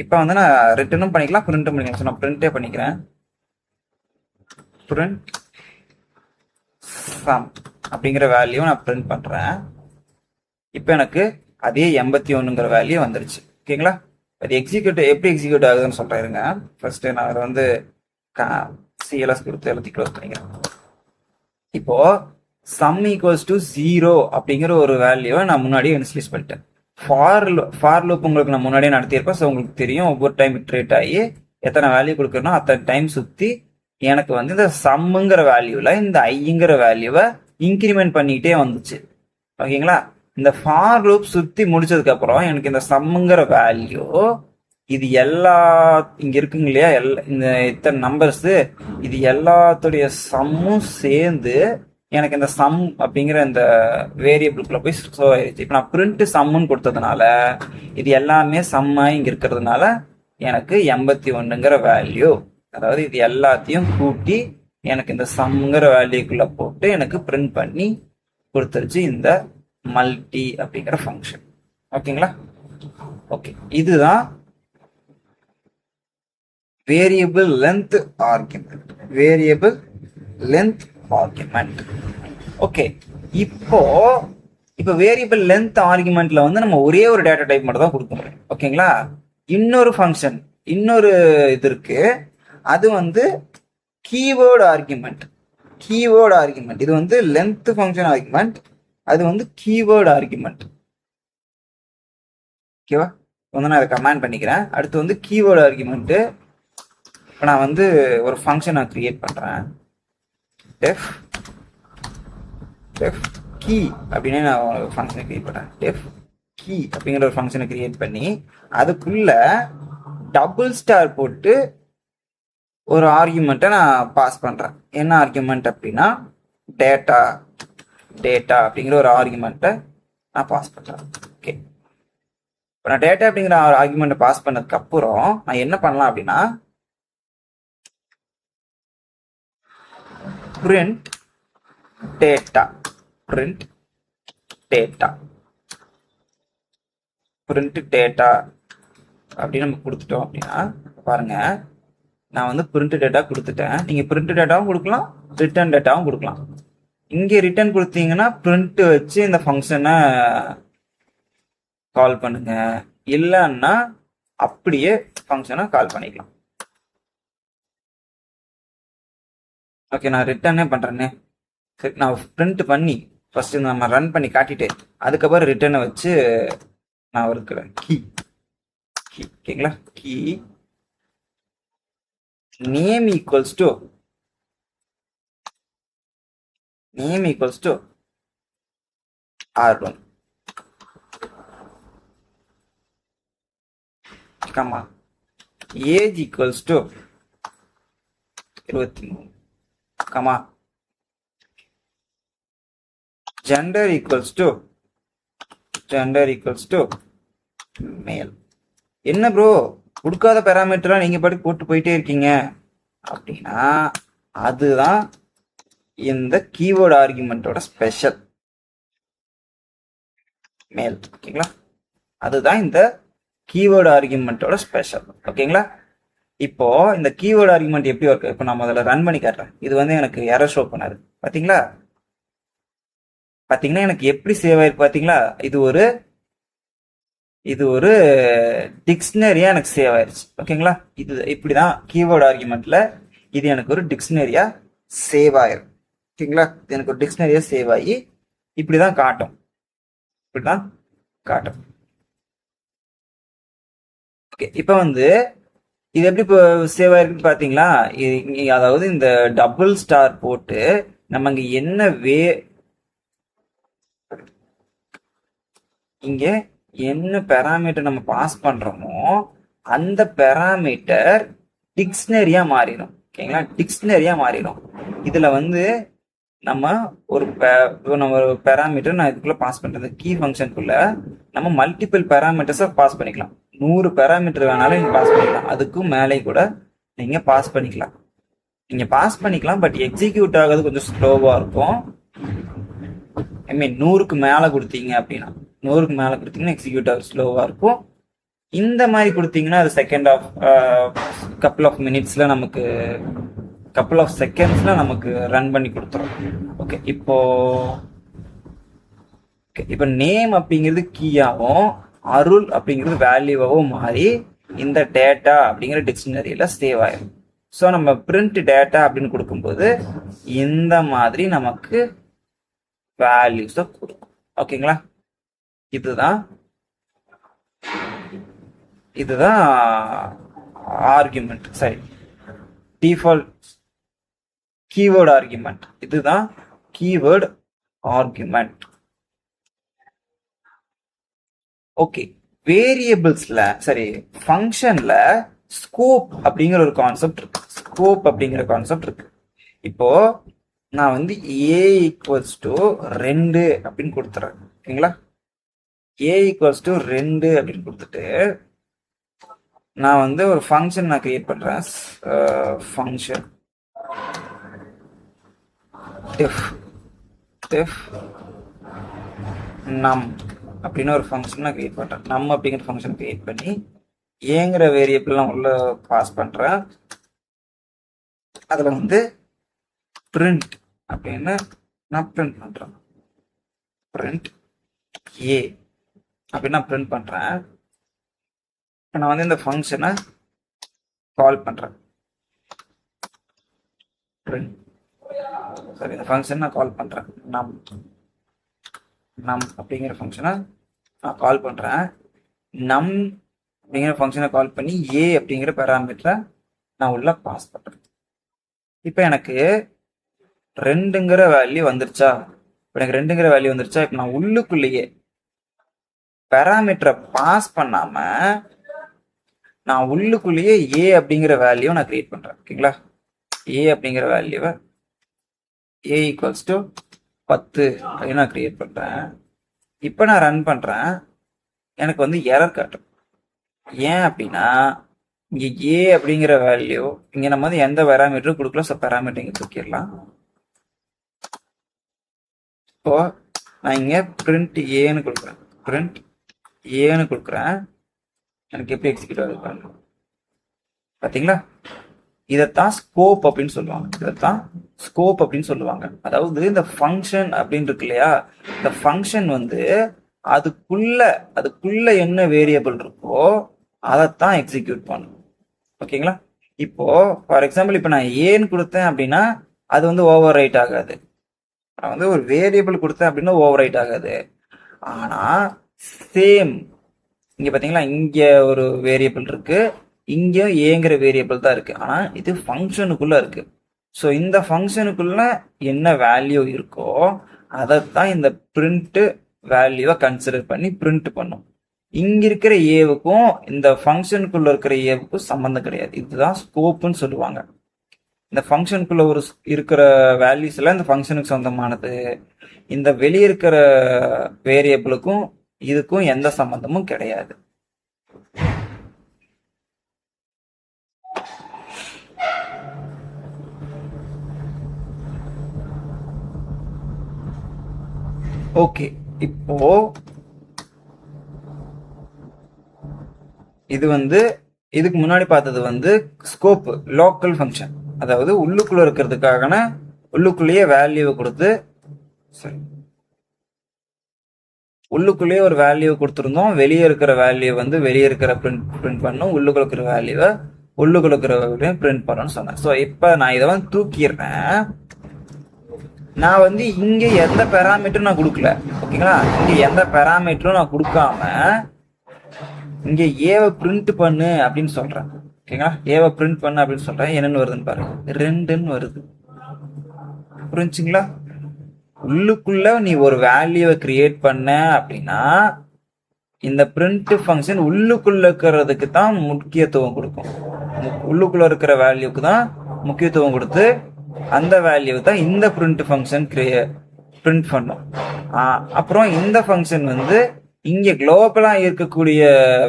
இப்போ வந்து நான் ரிட்டர்னும் பண்ணிக்கலாம், பிரிண்ட்டும் பண்ணிக்கலாம். ஸோ நான் பிரிண்டே பண்ணிக்கிறேன். பிரிண்ட் சம் அப்படிங்கிற வேல்யூ நான் பிரிண்ட் பண்றேன். இப்போ எனக்கு அதே 81ங்கிற வேல்யூ வந்துருச்சு. ஓகேங்களா, அது எப்படி எக்ஸிக்யூட் ஆகுதுன்னு சொல்றேன். ஃபர்ஸ்ட் நான் அதை வந்து சிஎல்எஸ் கொடுத்து எல்லாத்தையும் க்ளோஸ் பண்ணிக்கிறேன். இப்போ சம் ஈக்குவல்ஸ் டு 0 அப்படிங்கிற ஒரு வேல்யூவை நான் முன்னாடியே இனிஷியலைஸ் பண்ணிட்டேன். ஃபார் லூப் உங்களுக்கு நான் முன்னாடியே நடத்தியிருப்பேன். ஸோ உங்களுக்கு தெரியும், ஒவ்வொரு டைம் இட்ரேட் ஆகி எத்தனை வேல்யூ கொடுக்குறனோ அத்தனை டைம் சுற்றி எனக்கு வந்து இந்த சம்முங்கிற வேல்யூவில் இந்த ஐங்கிற வேல்யூவை இன்க்ரிமெண்ட் பண்ணிக்கிட்டே வந்துச்சு. ஓகேங்களா, இந்த ஃபார் லூப் சுற்றி முடிச்சதுக்கு அப்புறம் எனக்கு இந்த சம்முங்கிற வேல்யூ இது எல்லா இங்க இருக்குங்க இல்லையா, இந்த இத்தனை நம்பர்ஸ், இது எல்லாத்துடைய சம்மும் சேர்ந்து எனக்கு இந்த சம் அப்படிங்கிற இந்த வேரியபிளுக்குள்ள போய் ஷோ ஆயிடுச்சு. இப்போ நான் பிரிண்ட் சம்முன்னு கொடுத்ததுனால இது எல்லாமே சம்மா இங்க இருக்கிறதுனால எனக்கு 81ங்கிற வேல்யூ, அதாவது இது எல்லாத்தையும் கூட்டி எனக்கு இந்த சம்ங்கிற வேல்யூக்குள்ள போட்டு எனக்கு பிரிண்ட் பண்ணி கொடுத்துருச்சு இந்த மல்டி அப்படிங்கிற ஃபங்க்ஷன். ஓகேங்களா, ஓகே, இதுதான் வேரியபிள் லென்த் ஆர்குமெண்ட். ஓகே, இப்போ வேரியபிள் லென்த் ஆர்குமெண்ட்ல வந்து நம்ம ஒரே ஒரு டேட்டா டைப் மட்டும் தான் கொடுக்க முடியும். ஓகேங்களா, இன்னொரு ஃபங்க்ஷன், இன்னொரு இது இருக்கு, அது வந்து கீவேர்டு ஆர்குமெண்ட். இது வந்து லென்த் ஃபங்க்ஷன் ஆர்குமெண்ட், அது வந்து கீவேர்டு ஆர்குமெண்ட். ஓகேவா, வந்து நான் அதை கமெண்ட் பண்ணிக்கிறேன். அடுத்து வந்து கீவேர்டு ஆர்குமெண்ட். இப்போ நான் வந்து ஒரு ஃபங்க்ஷன் நான் கிரியேட் பண்றேன். டெஃப் கீ அப்படின்னு நான் ஒரு ஃபங்க்ஷனை கிரியேட் பண்றேன். டெஃப் கீ அப்படிங்கிற ஒரு ஃபங்க்ஷனை கிரியேட் பண்ணி அதுக்குள்ள டபுள் ஸ்டார் போட்டு ஒரு ஆர்குமெண்ட்டை நான் பாஸ் பண்றேன். என்ன ஆர்குமெண்ட் அப்படின்னா டேட்டா அப்படிங்கிற ஒரு ஆர்குமெண்ட்டை நான் பாஸ் பண்றேன். ஓகே, இப்போ நான் டேட்டா அப்படிங்கிற ஆர்குமெண்ட்டை பாஸ் பண்ணதுக்கு அப்புறம் நான் என்ன பண்ணலாம் அப்படின்னா பிரிண்ட் டேட்டா அப்படின்னு நம்ம கொடுத்துட்டோம் அப்படின்னா பாருங்க, நான் வந்து பிரிண்ட் டேட்டா கொடுத்துட்டேன். நீங்க பிரிண்ட் டேட்டாவும் கொடுக்கலாம், ரிட்டர்ன் டேட்டாவும் கொடுக்கலாம். இங்கே ரிட்டர்ன் கொடுத்தீங்கன்னா பிரிண்ட் வச்சு இந்த ஃபங்க்ஷனை கால் பண்ணுங்க, இல்லைன்னா அப்படியே ஃபங்க்ஷனை கால் பண்ணிக்கலாம். ஓகே, நான் ரிட்டர்னே பண்றேன்னே. சரி, நான் பிரிண்ட் பண்ணி ஃபர்ஸ்ட் நம்ம ரன் பண்ணி காட்டிட்டு அதுக்கப்புறம் ரிட்டர்னை வச்சு நான் இருக்கிறேன். கீ ஓகேங்களா, key name equals to R1, comma age equals to 23 comma gender equals to மேல். என்ன ப்ரோ கொடுக்காத பேராமீட்டரா நீங்க பாட்டு போட்டு போயிட்டே இருக்கீங்க அப்படின்னா அதுதான் இந்த கீவேர்டு ஆர்குமெண்டோட ஸ்பெஷல். மேல். ஓகேங்களா, அதுதான் இந்த கீவேர்டு ஆர்குமெண்டோட ஸ்பெஷல். ஓகேங்களா, இப்போ இந்த கீவேர்டு ஆர்குமெண்ட் எப்படி ஒர்க், இப்போ நான் முதல்ல ரன் பண்ணி காட்டுறேன். இது வந்து எனக்கு எரர் ஷோ பண்ணாரு. பாத்தீங்களா எனக்கு எப்படி சேவ் ஆயிருக்கு பாத்தீங்களா? இது ஒரு டிக்ஷனரியா எனக்கு சேவ் ஆயிருச்சு. ஓகேங்களா, இது இப்படிதான் கீவேர்டு ஆர்குமெண்ட்ல இது எனக்கு ஒரு டிக்ஷனரியா சேவ் ஆயிரும். ஓகேங்களா, இது எனக்கு ஒரு டிக்ஷனரியா சேவ் ஆகி இப்படிதான் காட்டும். ஓகே, இப்போ வந்து இது எப்படி இப்போ சேவ் ஆயிருக்குன்னு பாத்தீங்களா? அதாவது இந்த டபுள் ஸ்டார் போட்டு நம்ம இங்க என்ன பேராமீட்டர் நம்ம பாஸ் பண்றோமோ அந்த பேராமீட்டர் டிக்ஷனரியா மாறிடும். ஓகேங்களா, டிக்ஷனரியா மாறிடும். இதுல வந்து நம்ம ஒரு பேராமீட்டர் நான் இதுக்குள்ள பாஸ் பண்றது கீ ஃபங்க்ஷனுக்குள்ள நம்ம மல்டிபிள் பேராமீட்டர்ஸை பாஸ் பண்ணிக்கலாம். 100 பேராமீட்டர் வேணாலும் நீங்க பாஸ் பண்ணிக்கலாம். அதுக்கும் மேலே கூட நீங்க பாஸ் பண்ணிக்கலாம். பட் எக்ஸிக்யூட் ஆகுறது கொஞ்சம் ஸ்லோவா இருக்கும். ஐ மீன் 100க்கு மேல கொடுத்தீங்க அப்படின்னா, 100க்கு மேல கொடுத்தீங்கன்னா எக்ஸிக்யூட் ஆகுது ஸ்லோவா இருக்கும். இந்த மாதிரி கொடுத்தீங்கன்னா அது கப்புள் ஆஃப் மினிட்ஸ்ல நமக்கு கப்புள் ஆஃப் செகண்ட்ஸ்ல நமக்கு ரன் பண்ணி கொடுத்துரும். ஓகே, இப்போ நேம் அப்படிங்கிறது கீயாவும் அருள் அப்படிங்கிறது வேல்யூவாகவும் மாறி இந்த டேட்டா அப்படிங்கிற டிக்ஷனரியில சேவ் ஆயிடும். ஸோ நம்ம பிரிண்ட் டேட்டா அப்படின்னு கொடுக்கும்போது இந்த மாதிரி நமக்கு வேல்யூஸை கொடுக்கும். ஓகேங்களா, இதுதான் ஆர்குமெண்ட். சரி, டிஃபால்ட் கீவேர்டு ஆர்குமெண்ட். இதுதான் கீவேர்டு ஆர்குமெண்ட். ஓகே, வேரியபிள்ஸ்ல ஃபங்க்ஷன்ல ஸ்கோப் அப்படிங்கிற ஒரு கான்செப்ட் இருக்கு. இப்போ நான் வந்து a ஈக்குவல்ஸ் டு 2 அப்படின்னு கொடுத்துறேன். ஓகேங்களா, a ஈக்குவல்ஸ் டு 2 அப்படின்னு கொடுத்துட்டு நான் வந்து ஒரு ஃபங்க்ஷன் நான் கிரியேட் பண்றேன். ஃபங்க்ஷன் def num அப்படின்னு ஒரு ஃபங்க்ஷன் நான் கிரியேட் பண்றேன். num அப்படிங்கிற ஃபங்க்ஷன் கிரியேட் பண்ணி ஏங்கிற வேரியபிள் நான் உள்ள பாஸ் பண்றேன். அதுல வந்து print அப்படின்னு நான் பிரிண்ட் பண்றேன். print a அப்படின்னு நான் பிரிண்ட் பண்றேன். நான் வந்து இந்த ஃபங்க்ஷனை கால் பண்றேன். இந்த ஃபங்க்ஷன் நான் கால் பண்றேன். நம் அப்படிங்கிற ஃபங்க்ஷனை நான் கால் பண்றேன். நம் அப்படிங்கிற ஃபங்க்ஷனை கால் பண்ணி a அப்படிங்கிற பேராமீட்டரை நான் உள்ள பாஸ் பண்றேன். இப்போ எனக்கு 2ங்கிற வேல்யூ வந்துருச்சா? இப்போ நான் உள்ளுக்குள்ளேயே பேராமீட்டரை பாஸ் பண்ணாம நான் உள்ளுக்குள்ளேயே a அப்படிங்கிற வேல்யூ நான் கிரியேட் பண்றேன். ஓகேங்களா, a அப்படிங்கிற வேல்யூவை a ஈக்குவல்ஸ் டு 10 அப்படின்னு நான் கிரியேட் பண்றேன். இப்போ நான் ரன் பண்றேன். எனக்கு வந்து எரர் காட்டும். ஏன் அப்படின்னா இங்க a அப்படிங்கிற வேல்யூ இங்க நம்ம வந்து எந்த பேராமீட்டரும் கொடுக்கல. ஸோ பேராமீட்டர் இங்க தூக்கிடலாம். இப்போ நான் இங்க பிரிண்ட் ஏன்னு கொடுக்குறேன். எனக்கு எப்படி எக்ஸிக்யூட் ஆகுது பாருங்க. பாத்தீங்களா, இதைத்தான் ஸ்கோப் அப்படின்னு சொல்லுவாங்க. அதாவது இந்த ஃபங்க்ஷன் அப்படின்னு இருக்கு இல்லையா, இந்த ஃபங்க்ஷன் வந்து அதுக்குள்ள என்ன வேரியபிள் இருக்கோ அதைத்தான் எக்ஸிக்யூட் பண்ணும். ஓகேங்களா, இப்போ ஃபார் எக்ஸாம்பிள் இப்போ நான் ஏன்னு கொடுத்தேன் அப்படின்னா அது வந்து ஓவர் ரைட் ஆகாது. நான் வந்து ஒரு வேரியபிள் கொடுத்தேன் அப்படின்னா ஓவர் ரைட் ஆகாது. ஆனா சேம் இங்க பாத்தீங்களா, இங்க ஒரு வேரியபிள் இருக்கு, இங்க ஏங்கிற வேரியபிள் தான் இருக்கு. ஆனா இது ஃபங்க்ஷனுக்குள்ள இருக்கு. ஸோ இந்த ஃபங்க்ஷனுக்குள்ள என்ன வேல்யூ இருக்கோ அதைத்தான் இந்த பிரிண்ட் வேல்யூவை கன்சிடர் பண்ணி பிரிண்ட் பண்ணும். இங்க இருக்கிற ஏவுக்கும் இந்த ஃபங்க்ஷனுக்குள்ள இருக்கிற ஏவுக்கும் சம்பந்தம் கிடையாது. இதுதான் ஸ்கோப்னு சொல்லுவாங்க. இந்த ஃபங்க்ஷனுக்குள்ள இருக்கிற வேல்யூஸ் எல்லாம் இந்த ஃபங்க்ஷனுக்கு சொந்தமானது. இந்த வெளியே இருக்கிற வேரியபிளுக்கும் இதுக்கும் எந்த சம்பந்தமும் கிடையாது. ஓகே, இப்போ இது இதுக்கு முன்னாடி பார்த்தது ஸ்கோப் லோக்கல் ஃபங்க்ஷன், அதாவது உள்ளுக்குள்ள இருக்கிறதுக்கான உள்ளுக்குள்ளேயே வேல்யூவை கொடுத்து உள்ளுக்குள்ளேயே ஒரு வேல்யூ கொடுத்துருந்தோம். வெளியே இருக்கிற வேல்யூ வெளியே இருக்கிற பிரிண்ட் பண்ணும், உள்ளுக்குள்ள இருக்கிற வேல்யூவை உள்ளுக்குள்ள இருக்கிற பிரிண்ட் பண்ணணும்னு சொன்னேன். ஸோ இப்போ நான் இதை தூக்கிடுறேன். நான் இங்க எந்த பேராமீட்டரும் நான் கொடுக்கல. ஓகேங்களா, இங்க எந்த பேராமீட்டரும் நான் கொடுக்காம இங்க ஏவை பிரிண்ட் பண்ணு அப்படின்னு சொல்றேன். ஓகேங்களா, ஏவை பிரிண்ட் பண்ணு அப்படின்னு சொல்றேன். என்னன்னு வருதுன்னு பாருங்க, 2ன்னு வருது. புரிஞ்சுங்களா? உள்ளுக்குள்ள நீ ஒரு வேல்யூவை கிரியேட் பண்ண அப்படின்னா இந்த பிரிண்ட் ஃபங்க்ஷன் உள்ளுக்குள்ள இருக்கிறதுக்கு தான் முக்கியத்துவம் கொடுக்கும். உள்ளுக்குள்ள இருக்கிற வேல்யூக்கு தான் முக்கியத்துவம் கொடுத்து அந்த வேல்யூ தான் இந்த பிரிண்ட் ஃபங்க்ஷன் பிரிண்ட் பண்ணும். அப்புறம் இந்த ஃபங்க்ஷன் இங்க குளோபலா இருக்கக்கூடிய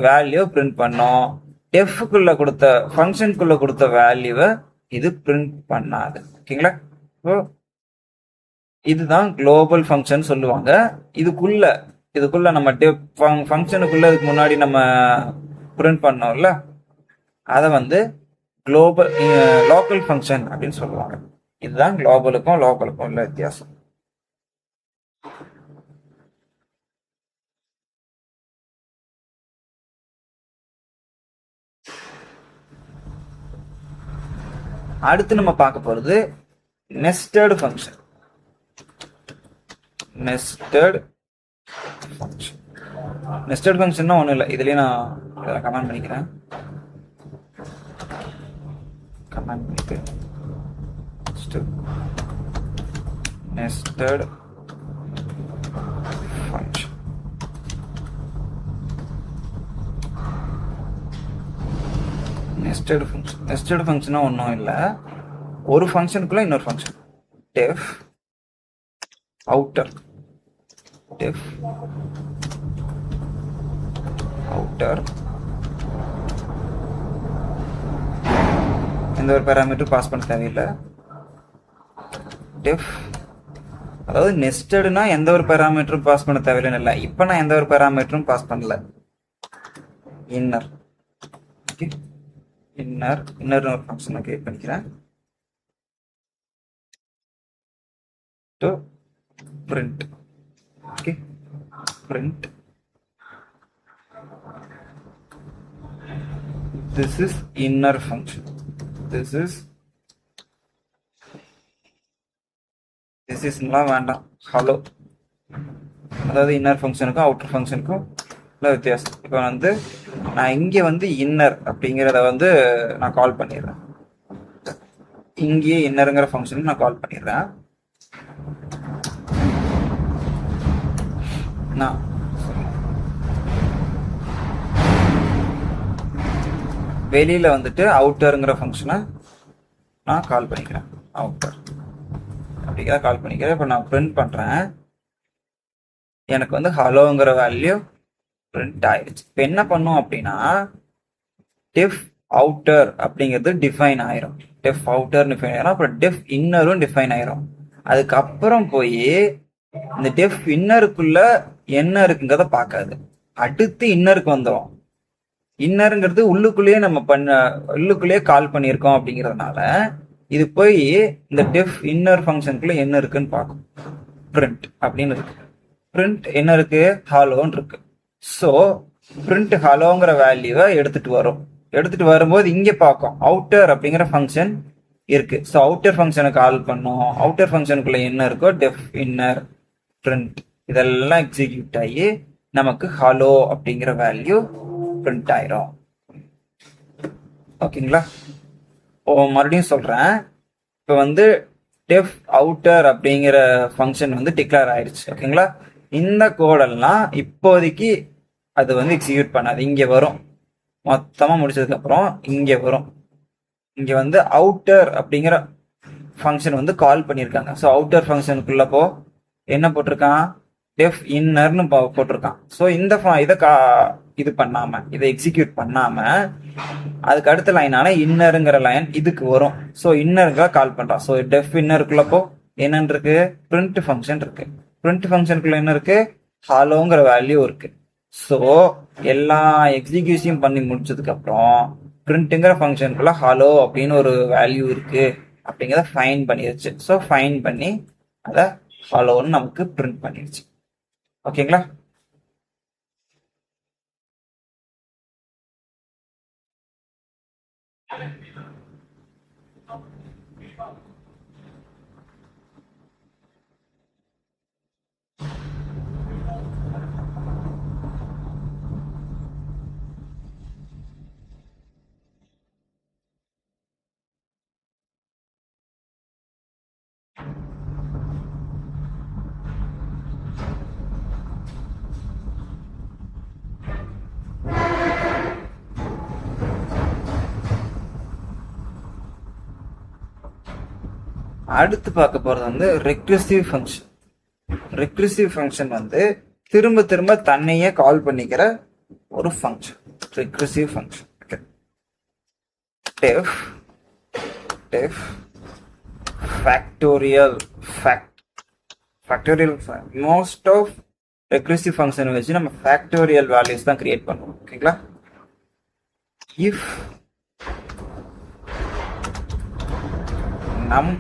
வேல்யூ பிரிண்ட் பண்ணும். டெஃப்க்குள்ள கொடுத்த ஃபங்க்ஷனுக்குள்ள கொடுத்த வேல்யூவை இது பிரிண்ட் பண்ணாது. ஓகேங்களா, இதுதான் குளோபல் ஃபங்க்ஷன் சொல்லுவாங்க. இதுக்குள்ள நம்ம ஃபங்க்ஷனுக்குள்ள இதுக்கு முன்னாடி நம்ம பிரிண்ட் பண்ணோம்ல, அதை குளோபல் லோக்கல் ஃபங்க்ஷன் அப்படின்னு சொல்லுவாங்க. இதுதான் குளோபலுக்கும் லோக்கலுக்கும் உள்ள வித்தியாசம். அடுத்து நம்ம பார்க்க போறது நெஸ்டட் ஃபங்க்ஷன். நெஸ்டட் ஃபங்க்ஷன்னா ஒன்றும் இல்லை, இதுலயே நான் கமெண்ட் பண்ணிக்கிறேன். கமெண்ட் பண்ணிட்டு nested function. nested function ஒன்றும் இல்லை, ஒரு ஃபங்க்ஷனுக்குள்ள இன்னொரு ஃபங்க்ஷன். டெஃப் அவுட்டர் எந்த ஒரு பேராமீட்டர் பாஸ் பண்ண தேவையில்லை. டெஃப் அதாவது நெஸ்டட்னா எந்த ஒரு பேராமீட்டரும் பாஸ் பண்ண தேவையில்லைன்னு இல்லை. இப்போ நான் எந்த ஒரு பேராமீட்டரும் பாஸ் பண்ணல. இன்னர் ஒரு ஃபங்க்ஷனை கிரியேட் பண்ணிக்கிறேன். To print. Okay, print this is inner function. this is வேண்டாம், ஹலோ. அதாவது இன்னர் ஃபங்க்ஷனுக்கும் அவுட்டர் ஃபங்க்ஷனுக்கும் உள்ள வித்தியாசம். இப்போ நான் இங்கே இன்னர் அப்படிங்கிறத நான் கால் பண்ணிடுறேன். இங்கே இன்னருங்கிற ஃபங்க்ஷனுக்கு நான் கால் பண்ணிடுறேன். நான் வெளியில அவுட்டருங்கிற ஃபங்க்ஷனை நான் கால் பண்ணிக்கிறேன். அவுட்டர் அப்படிங்கிற கால் பண்ணிக்கிறேன். இப்போ நான் பிரிண்ட் பண்றேன். எனக்கு ஹலோங்கிற வேல்யூ பிரிண்ட் ஆயிடுச்சு. இப்போ என்ன பண்ணும் அப்படின்னா டெஃப் அவுட்டர் அப்படிங்கிறது டிஃபைன் ஆயிரும். டெஃப் அவுட்டர் டிஃபைன் ஆயிரும். அப்புறம் டெஃப் இன்னரும் டிஃபைன் ஆயிரும். அதுக்கப்புறம் போய் இந்த டெஃப் இன்னருக்குள்ள என்ன இருக்குங்கிறத பார்க்காது. அடுத்து இன்னருக்கு வந்துடும். இன்னருங்கிறது உள்ளுக்குள்ளேயே நம்ம உள்ளுக்குள்ளேயே கால் பண்ணியிருக்கோம் அப்படிங்கிறதுனால இது போய் இந்த டெஃப் இன்னர் ஃபங்க்ஷனுக்குள்ள என்ன இருக்குன்னு பார்க்கும். பிரிண்ட் அப்படின்னு இருக்கு. பிரிண்ட் என்ன இருக்கு, ஹலோன்னு இருக்கு. ஸோ பிரிண்ட் ஹலோங்கிற வேல்யூவை எடுத்துட்டு வரும். எடுத்துட்டு வரும்போது இங்க பார்க்கும் அவுட்டர் அப்படிங்கிற ஃபங்க்ஷன் இருக்கு. ஸோ அவுட்டர் ஃபங்க்ஷனை கால் பண்ணும். அவுட்டர் ஃபங்க்ஷனுக்குள்ள என்ன இருக்கோ டெஃப் இன்னர் பிரிண்ட் இதெல்லாம் எக்ஸிக்யூட் ஆகி நமக்கு ஹலோ அப்படிங்கிற வேல்யூ பிரிண்ட் ஆயிரும். ஓகேங்களா? மறுபடியும் சொல்றேன். இப்போ டெஃப் அவுட்டர் அப்படிங்கிற ஃபங்க்ஷன் டிக்ளேர் ஆயிடுச்சு. ஓகேங்களா? இந்த கோடெல்லாம் இப்போதைக்கு அது எக்ஸிக்யூட் பண்ணாது. இங்க வரும், மொத்தமா முடிச்சதுக்கு அப்புறம் இங்க வரும். இங்க அவுட்டர் அப்படிங்கிற ஃபங்க்ஷன் வந்து கால் பண்ணியிருக்காங்க. ஸோ அவுட்டர் ஃபங்க்ஷனுக்குள்ள போ என்ன போட்டிருக்கான், டெஃப் இன்னர்னு போட்டிருக்கான். ஸோ இந்த இதை இது பண்ணாம, இதை எக்ஸிக்யூட் பண்ணாம அதுக்கு அடுத்த லைனான இன்னருங்கிற லைன் இதுக்கு வரும். ஸோ இன்னருக்காக கால் பண்றான். ஸோ டெஃப் இன்னருக்குள்ள போ என்னன்னு இருக்கு, பிரிண்ட் ஃபங்க்ஷன் இருக்கு. பிரிண்ட் ஃபங்க்ஷனுக்குள்ள என்ன இருக்கு, ஹாலோங்கிற வேல்யூ இருக்கு. ஸோ எல்லா எக்ஸிக்யூஷன் பண்ணி முடிச்சதுக்கு அப்புறம் பிரிண்ட்டுங்கிற ஃபங்க்ஷனுக்குள்ள ஹலோ அப்படின்னு ஒரு வேல்யூ இருக்கு அப்படிங்கிறத ஃபைன் பண்ணிருச்சு. ஸோ ஃபைன் பண்ணி அதை ஹலோன்னு நமக்கு பிரிண்ட் பண்ணிருச்சு. ஓகேங்களா? அடுத்து பார்க்க போறது வந்து ரெக்ரிசிவ் ஃபங்க்ஷன். ரெக்ரிசிவ் ஃபங்க்ஷன் வந்து திரும்ப திரும்ப தன்னையே கால் பண்ணிக்கிற ஒரு function. Recursive function def factorial factorial most of recursive function வச்சு நம்ம ஃபேக்டோரியல் வேல்யூஸ் தான் கிரியேட் பண்ணுவோம். ஓகேங்களா? இஃப் நம்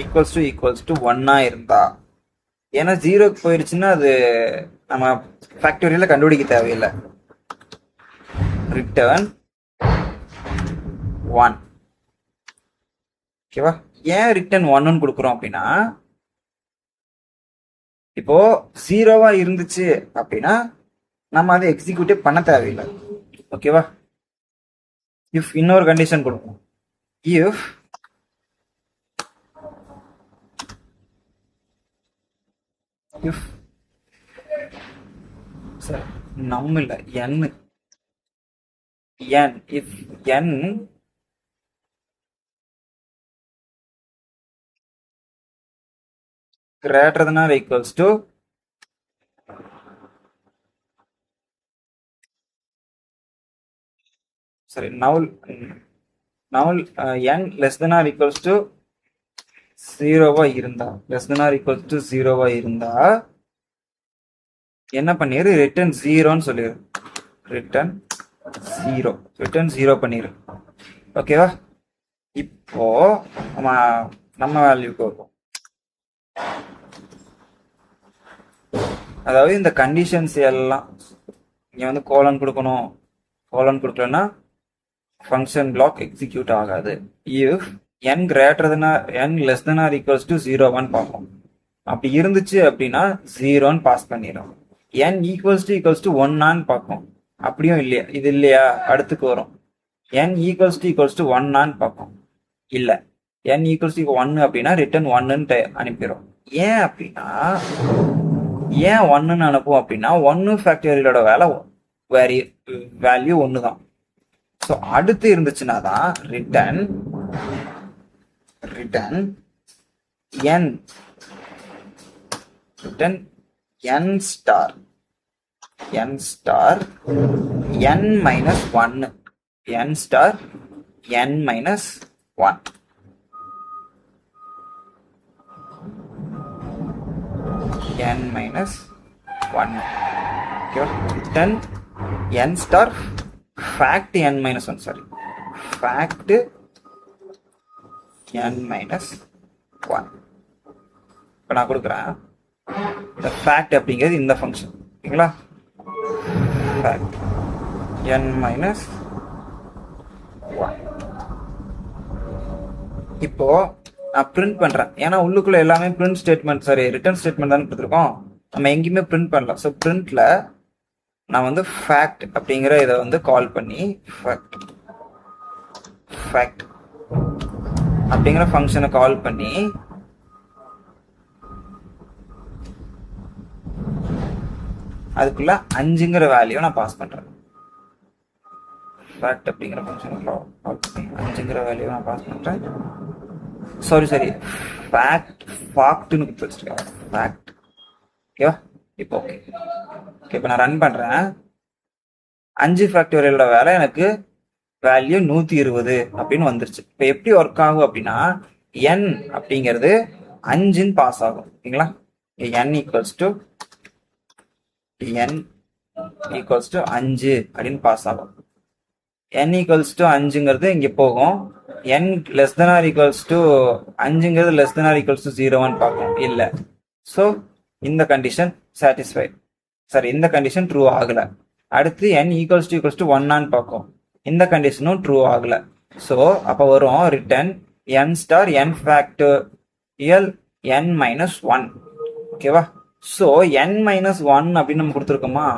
ஈக்குவல்ஸ் டு 1 இருந்தா, ஏன்னா 0க்கு போயிருச்சுன்னா அது நம்ம ஃபேக்டோரியல கண்டுபிடிக்க தேவையில்லை. ரிட்டர்ன் 1. ஓகேவா? ஏன் ரிட்டர்ன் 1ன்னு கொடுக்குறோம் அப்படின்னா, இப்போ 0வா இருந்துச்சு அப்படின்னா நம்ம அதை எக்ஸிக்யூட்டே பண்ண தேவையில்லை. ஓகேவா? இஃப் இன்னொரு கண்டிஷன் கொடுக்கணும். இஃப் நம் இல்ல n if n greater than or equals to n less than or equals to 0வா இருந்தா, less than or equals to 0வா இருந்தா என்ன பண்ணிரு, ரிட்டர்ன் 0ன்னு சொல்லிரு. ரிட்டர்ன் 0 பண்ணிரு. ஓகேவா? இப்போ நம்ம வேல்யூக்கு வரும். அதாவது இந்த கண்டிஷன்ஸ் எல்லாம் இங்க வந்து கோலன் கொடுக்கணும். கோலன் கொடுக்கலன்னா ஃபங்க்ஷன் பிளாக் எக்ஸிக்யூட் ஆகாது. If n greater than or n less than or equals to 0 பார்ப்போம். அப்படி இருந்துச்சு அப்படின்னா 0ன்னு பாஸ் பண்ணிடும். n equals to 1 பார்ப்போம். அப்படியும் இல்லையா, இது இல்லையா, அடுத்துக்கு வரும். n equals to 1 பார்ப்போம். இல்ல, n equals to 1 அப்படின்னா ரிட்டர்ன் 1ன்னு அனுப்பிடும். ஏன் அப்படின்னா, ஏன் 1ன்னு அனுப்புவோம் அப்படின்னா 1 ஃபேக்டோரியலோட வேல்யூ 1 தான். ஸோ அடுத்து இருந்துச்சுன்னா தான் return n star n minus 1 n star n minus 1 n minus 1. Okay, return n star fact n minus 1, sorry, fact n minus 1. இப்போ நான் கொடுக்குறேன் இந்த ஃபேக்ட் அப்படிங்கிறது இந்த ஃபங்க்ஷன். ஓகேங்களா? Fact n minus 1. இப்போ நான் பிரிண்ட் பண்றேன். ஏன்னா உள்ளுக்குள்ள எல்லாமே print statement, sorry return statement தானே கொடுத்துருக்கோம். நம்ம எங்கேயுமே பிரிண்ட் பண்ணலாம். ஸோ பிரிண்ட்ல நான் வந்து ஃபேக்ட் அப்படிங்கிற இதை வந்து கால் பண்ணி ஃபேக்ட் அப்படிங்கிற ஃபங்க்ஷனை கால் பண்ணி அதுக்குள்ள 5ங்கிற வேல்யூ நான் பாஸ் பண்றேன். ஃபேக்ட் அப்படிங்கிற ஃபங்க்ஷனுக்குள்ள கால் பண்ணி 5ங்கிற வேல்யூ நான் பாஸ் பண்றேன். சாரி ஃபேக்ட்னு கொடுத்து வச்சிருக்கேன். ஃபேக்ட். ஓகேவா? இப்போ ஓகே. ஓகே, இப்போ நான் ரன் பண்ணுறேன். 5 ஃபேக்டோரியலோட வேலை எனக்கு வேல்யூ 120 அப்படின்னு வந்துருச்சு. இப்போ எப்படி ஒர்க் ஆகும் அப்படின்னா, n அப்படிங்கிறது 5ன்னு பாஸ் ஆகும். ஓகேங்களா? n ஈக்குவல்ஸ் டு 5 அப்படின்னு பாஸ் ஆகும். n ஈக்குவல்ஸ் டு 5ங்கிறது இங்கே போகும். n less than or equals to 5ங்கிறது less than or equals to 0 பார்க்கும். இல்லை. ஸோ இந்த கண்டிஷன் சாட்டிஸ்ஃபைட். சரி, இந்த கண்டிஷன் ட்ரூ ஆகல. அடுத்து n ஈக்குவல்ஸ் டு 1 பார்க்கும். இந்த கண்டிஷனும் ட்ரூ ஆகல. ஸோ அப்போ வரும் return n star n factorial n minus 1. ஓகேவா? ஸோ n மைனஸ் 1 அப்படின்னு நம்ம கொடுத்துருக்கோமா?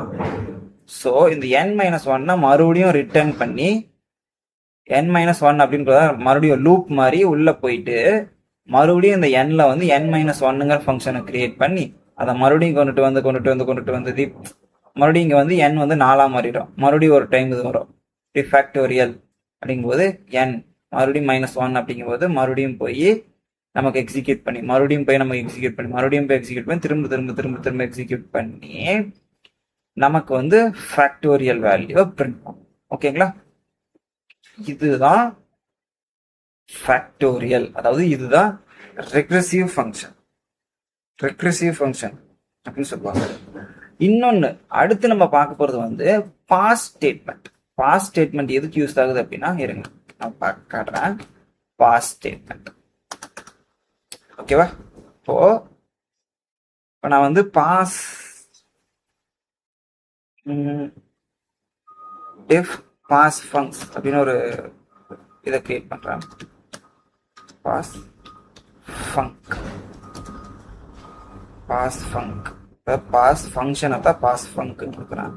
ஸோ இந்த n மைனஸ் 1 மறுபடியும் ரிட்டர்ன் பண்ணி n மைனஸ் 1 அப்படின்றத மறுபடியும் லூப் மாதிரி உள்ள போயிட்டு மறுபடியும் இந்த nல வந்து n மைனஸ் 1ங்கிற ஃபங்க்ஷனை கிரியேட் பண்ணி அதை மறுபடியும் கொண்டுட்டு வந்து மறுபடியும் இங்கே வந்து n வந்து 4 மாறிடும். மறுபடியும் ஒரு டைம் இது வரும் ஃபேக்டோரியல் அப்படிங்கும்போது n மறுபடியும் -1 அப்படிங்கும்போது மறுபடியும் போய் நமக்கு எக்ஸிக்யூட் பண்ணி மறுபடியும் போய் திரும்ப எக்ஸிக்யூட் பண்ணி நமக்கு வந்து ஃபேக்டோரியல் வேல்யூவை பிரிண்ட் பண்ணும். ஓகேங்களா? இதுதான் ஃபேக்டோரியல், அதாவது இதுதான் ரெக்ரெசிவ் ஃபங்க்ஷன் அப்படின்னு சொல்லுவாங்க. இன்னொன்னு அடுத்து நம்ம பார்க்க போறது வந்து பாஸ் ஸ்டேட்மெண்ட் எதுக்கு யூஸ் ஆகுது அப்படின்னா, இருங்க நான் காட்டுறேன். Pass statement. ஓகேவா? இப்போ நான் வந்து பாஸ் ஃபங்க்ஸ் அப்படின்னு ஒரு இதை கிரியேட் பண்றேன். பாஸ் ஃபங்க்ஷனை தான் பாஸ் ஃபங்க் கொடுக்குறேன்.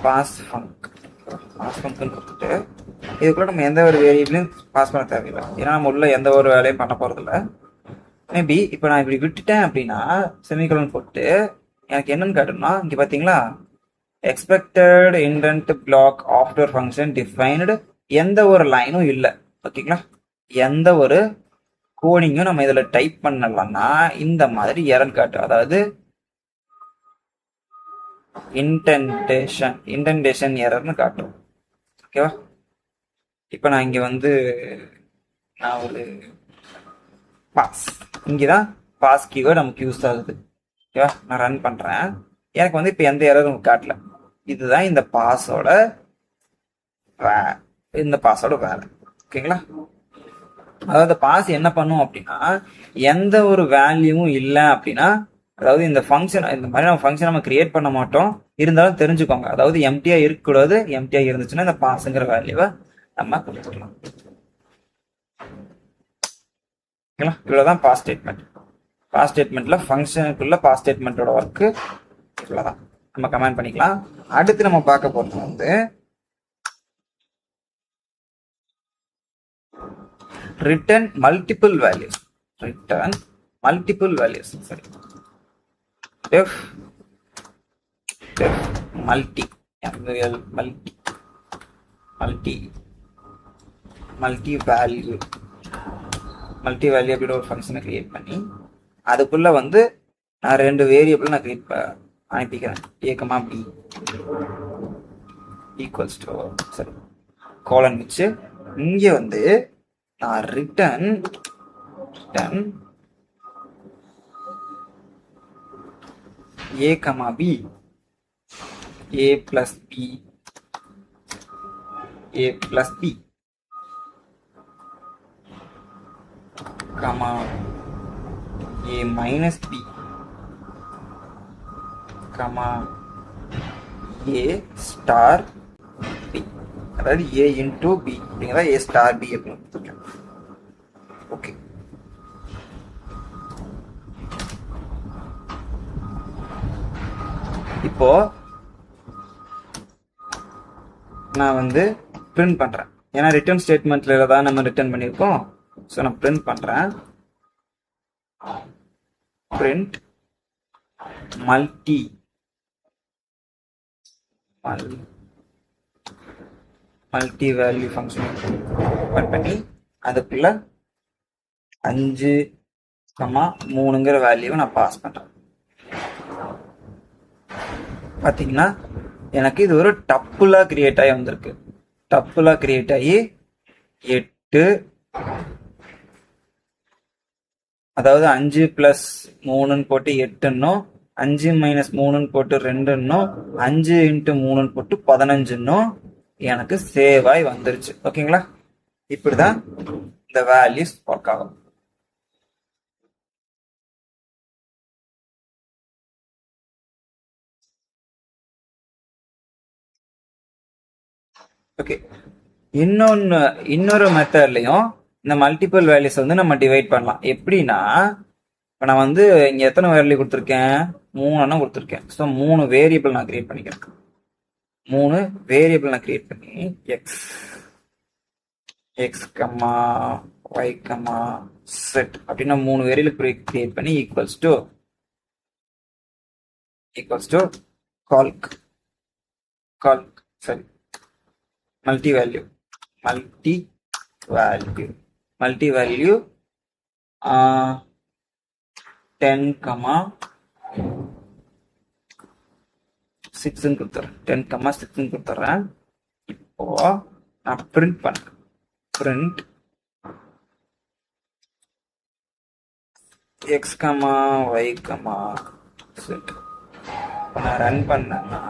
பாஸ் ஃபங்க்னு கொடுத்துட்டு இதுக்குள்ள நம்ம எந்த ஒரு வேரியபிளையும் பாஸ் பண்ண தேவையில்லை. ஏன்னா நம்ம உள்ள எந்த ஒரு வேலையும் பண்ண போறதில்ல. மேபி இப்போ நான் இப்படி விட்டுட்டேன் அப்படின்னா செமிகோலன் போட்டு எனக்கு என்னன்னு காட்டணும்னா, இங்க பாத்தீங்களா, expected indent block after function defined, எந்த ஒரு லைனும் இல்லை. ஓகேங்களா? எந்த ஒரு கோடிங்கும் நம்ம இதுல டைப் பண்ணலாம்னா இந்த மாதிரி எரர் காட்டும். அதாவது இன்டென்டேஷன் எரர்னு காட்டும். ஓகேவா? இப்போ நான் இங்க வந்து நான் ஒரு இங்கதான் பாஸ் கீவேர்டு நமக்கு யூஸ் ஆகுது. ஓகேவா? நான் ரன் பண்றேன். எனக்கு வந்து இப்போ எந்த எரரும் காட்டல. இதுதான் இந்த பாஸோட வேலை. ஓகேங்களா? அதாவது பாஸ் என்ன பண்ணும் அப்படின்னா, எந்த ஒரு வேல்யூவும் இல்லை அப்படின்னா, அதாவது இந்த ஃபங்க்ஷன் இந்த மாதிரி நம்ம ஃபங்க்ஷன் நம்ம கிரியேட் பண்ண மாட்டோம். இருந்தாலும் தெரிஞ்சுக்கோங்க, அதாவது எம்டியா இருக்கக்கூடாது. எம்டியா இருந்துச்சுன்னா இந்த பாஸ்ங்கிற வேல்யூவை நம்ம கொடுத்துடலாம். ஓகேங்களா? இவ்வளவுதான் பாஸ் ஸ்டேட்மெண்ட். பாஸ் ஸ்டேட்மெண்ட்ல ஃபங்க்ஷனுக்குள்ள பாஸ் ஸ்டேட்மெண்ட்டோட ஒர்க்கு இவ்வளவுதான். நம்ம கமெண்ட் பண்ணிக்கலாம். அடுத்து நம்ம பார்க்க போறது வந்து return multiple values. Sorry. Def multi value அப்படி ஒரு ஃபங்க்ஷனை கிரியேட் பண்ணி அதுக்குள்ள வந்து நான் 2 வேரியபிள் நான் கிரியேட் அனுப்பிக்கிறேன். a, b ஈக்குவல்ஸ் டு சரி கோலன் வச்சு இங்கே வந்து நான் return a, b a plus b comma a minus b comma a star b, அதாவது a into b அப்படிங்கிறத a star b அப்படின்னு கொடுத்துருக்கேன். ஓகே, இப்போ நான் வந்து பிரிண்ட் பண்றேன். ஏன்னா ரிட்டர்ன் ஸ்டேட்மெண்ட்ல தான் நம்ம ரிட்டர்ன் பண்ணியிருக்கோம். ஸோ நான் பிரிண்ட் பண்றேன். Print multi value function open பண்ணி அதுக்குள்ள 5,3ங்கிற வேல்யூவை நான் பாஸ் பண்றேன். பாத்தீங்கன்னா எனக்கு இது ஒரு டப்புலா கிரியேட் ஆகி வந்திருக்கு. டப்புலா கிரியேட் ஆகி 8, அதாவது 5 + 3 போட்டு 8ன்னும் 5 - 3 போட்டு 2ன்னும் 5 × 3 போட்டு 15ன்னும் எனக்கு சேவ் ஆகி வந்துருச்சு. ஓகேங்களா? இப்படிதான் இந்த வேல்யூஸ் ஒர்க் ஆகும். ஓகே, இன்னொரு மெத்தட்லயும் இந்த மல்டிபிள் வேல்யூஸ் வந்து நம்ம டிவைட் பண்ணலாம். எப்படின்னா, இப்போ நான் வந்து இங்க எத்தனை வேல்யூ கொடுத்துருக்கேன்? 3 கொடுத்துருக்கேன். ஸோ 3 வேரியபிள் நான் கிரியேட் பண்ணிக்கிறேன். 3 வேரியபிள் நான் கிரியேட் பண்ணி x, y, z அப்படின்னா 3 வேரியபிள் கிரியேட் பண்ணி ஈக்குவல்ஸ் டு கால்க் சரி மல்டி வேல்யூ 10, 6 கொடுத்துறேன். இப்போ நான் பிரிண்ட் பண்றேன். Print x, y, z. நான் ரன் பண்ணேன்னா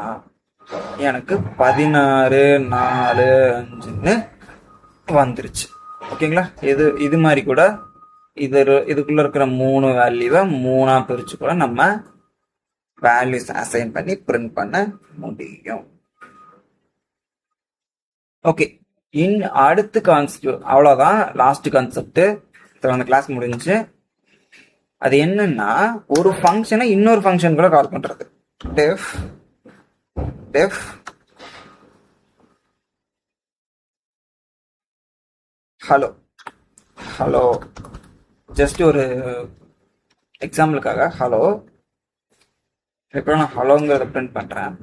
எனக்கு 16, 4, 5ன்னு வந்துருச்சு. ஓகேங்களா? இது மாதிரி கூட இதுக்குள்ள இருக்கிற 3 வேல்யூவை 3ஆ பிரிச்சு கூட நம்ம வேல்யூஸ் அசைன் பண்ணி பிரிண்ட் பண்ண முடியும். ஓகே, அடுத்த கான்செப்ட் அவ்வளவுதான். லாஸ்ட் கான்செப்ட் அந்த கிளாஸ் முடிஞ்சு. அது என்னன்னா, ஒரு ஃபங்க்ஷனை இன்னொரு ஃபங்க்ஷன் கூட கால் பண்றது. டெஃப் ஹலோ ஜஸ்ட் ஒரு எக்ஸாம்பிளுக்காக ஹலோ. இப்போ நான் ஹலோங்கிறத பிரிண்ட் பண்றேன்.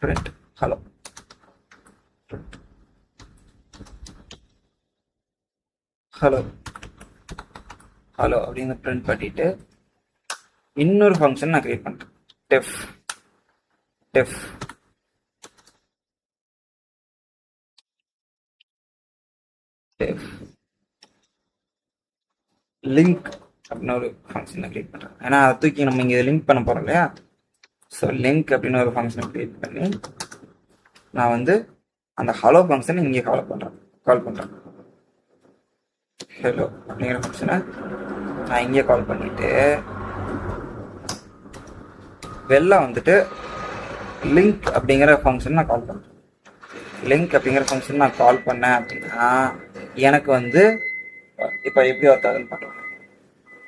Print hello. அப்படின்னு பிரிண்ட் பண்ணிட்டு இன்னொரு ஃபங்க்ஷன் நான் கிரியேட் பண்றேன். டெஃப் லிங்க் அப்படின்னு ஒரு ஃபங்க்ஷனை கிரியேட் பண்றேன். ஏன்னா அதை தூக்கி நம்ம இங்க லிங்க் பண்ண போறோம் இல்லையா? ஸோ லிங்க் அப்படின்னு ஒரு ஃபங்க்ஷனை கிரியேட் பண்ணி நான் வந்து அந்த ஹலோ ஃபங்க்ஷனை இங்கே கால் பண்றேன். ஹலோ அப்படிங்கிற ஃபங்க்ஷனை நான் இங்கே கால் பண்ணிட்டு வெளில வந்துட்டு லிங்க் அப்படிங்கிற ஃபங்க்ஷன் நான் கால் பண்றேன். லிங்க் அப்படிங்கிற ஃபங்க்ஷன் நான் கால் பண்ணேன் அப்படின்னா எனக்கு வந்து இப்போ எப்படி ஒர்க் ஆகுதுன்னு பார்க்கலாம்.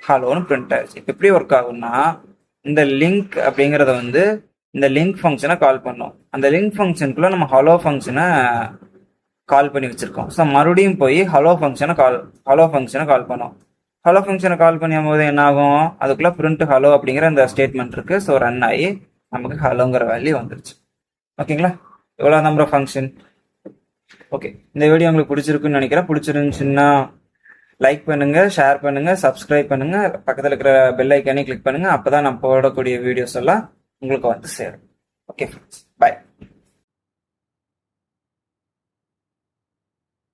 ஹலோன்னு பிரிண்ட் ஆயிடுச்சு. இப்போ எப்படி ஒர்க் ஆகும்னா, இந்த லிங்க் அப்படிங்கிறத வந்து இந்த லிங்க் ஃபங்க்ஷனை கால் பண்ணோம். அந்த லிங்க் ஃபங்க்ஷனுக்குள்ள நம்ம ஹலோ ஃபங்க்ஷனை கால் பண்ணி வச்சிருக்கோம். ஸோ மறுபடியும் போய் ஹலோ ஃபங்க்ஷனை கால் பண்ணோம். ஹலோ ஃபங்க்ஷனை கால் பண்ணும் போது என்ன ஆகும்? அதுக்குள்ள பிரிண்ட் ஹலோ அப்படிங்கிற அந்த ஸ்டேட்மெண்ட் இருக்கு. ஸோ ரன் ஆகி நமக்கு ஹலோங்கிற வேல்யூ வந்துருச்சு. ஓகேங்களா? எவ்வளோ நம்பர் ஃபங்க்ஷன். ஓகே, இந்த வீடியோ உங்களுக்கு பிடிச்சிருக்குன்னு நினைக்கிறேன். பிடிச்சிருந்துச்சுன்னா லைக் பண்ணுங்க, ஷேர் பண்ணுங்க, சப்ஸ்கிரைப் பண்ணுங்க, பக்கத்தில் இருக்கிற பெல் ஐக்கானே கிளிக் பண்ணுங்க. அப்பதான் நான் போடக்கூடிய வீடியோஸ் எல்லாம் உங்களுக்கு வந்து சேரும். Okay friends, by.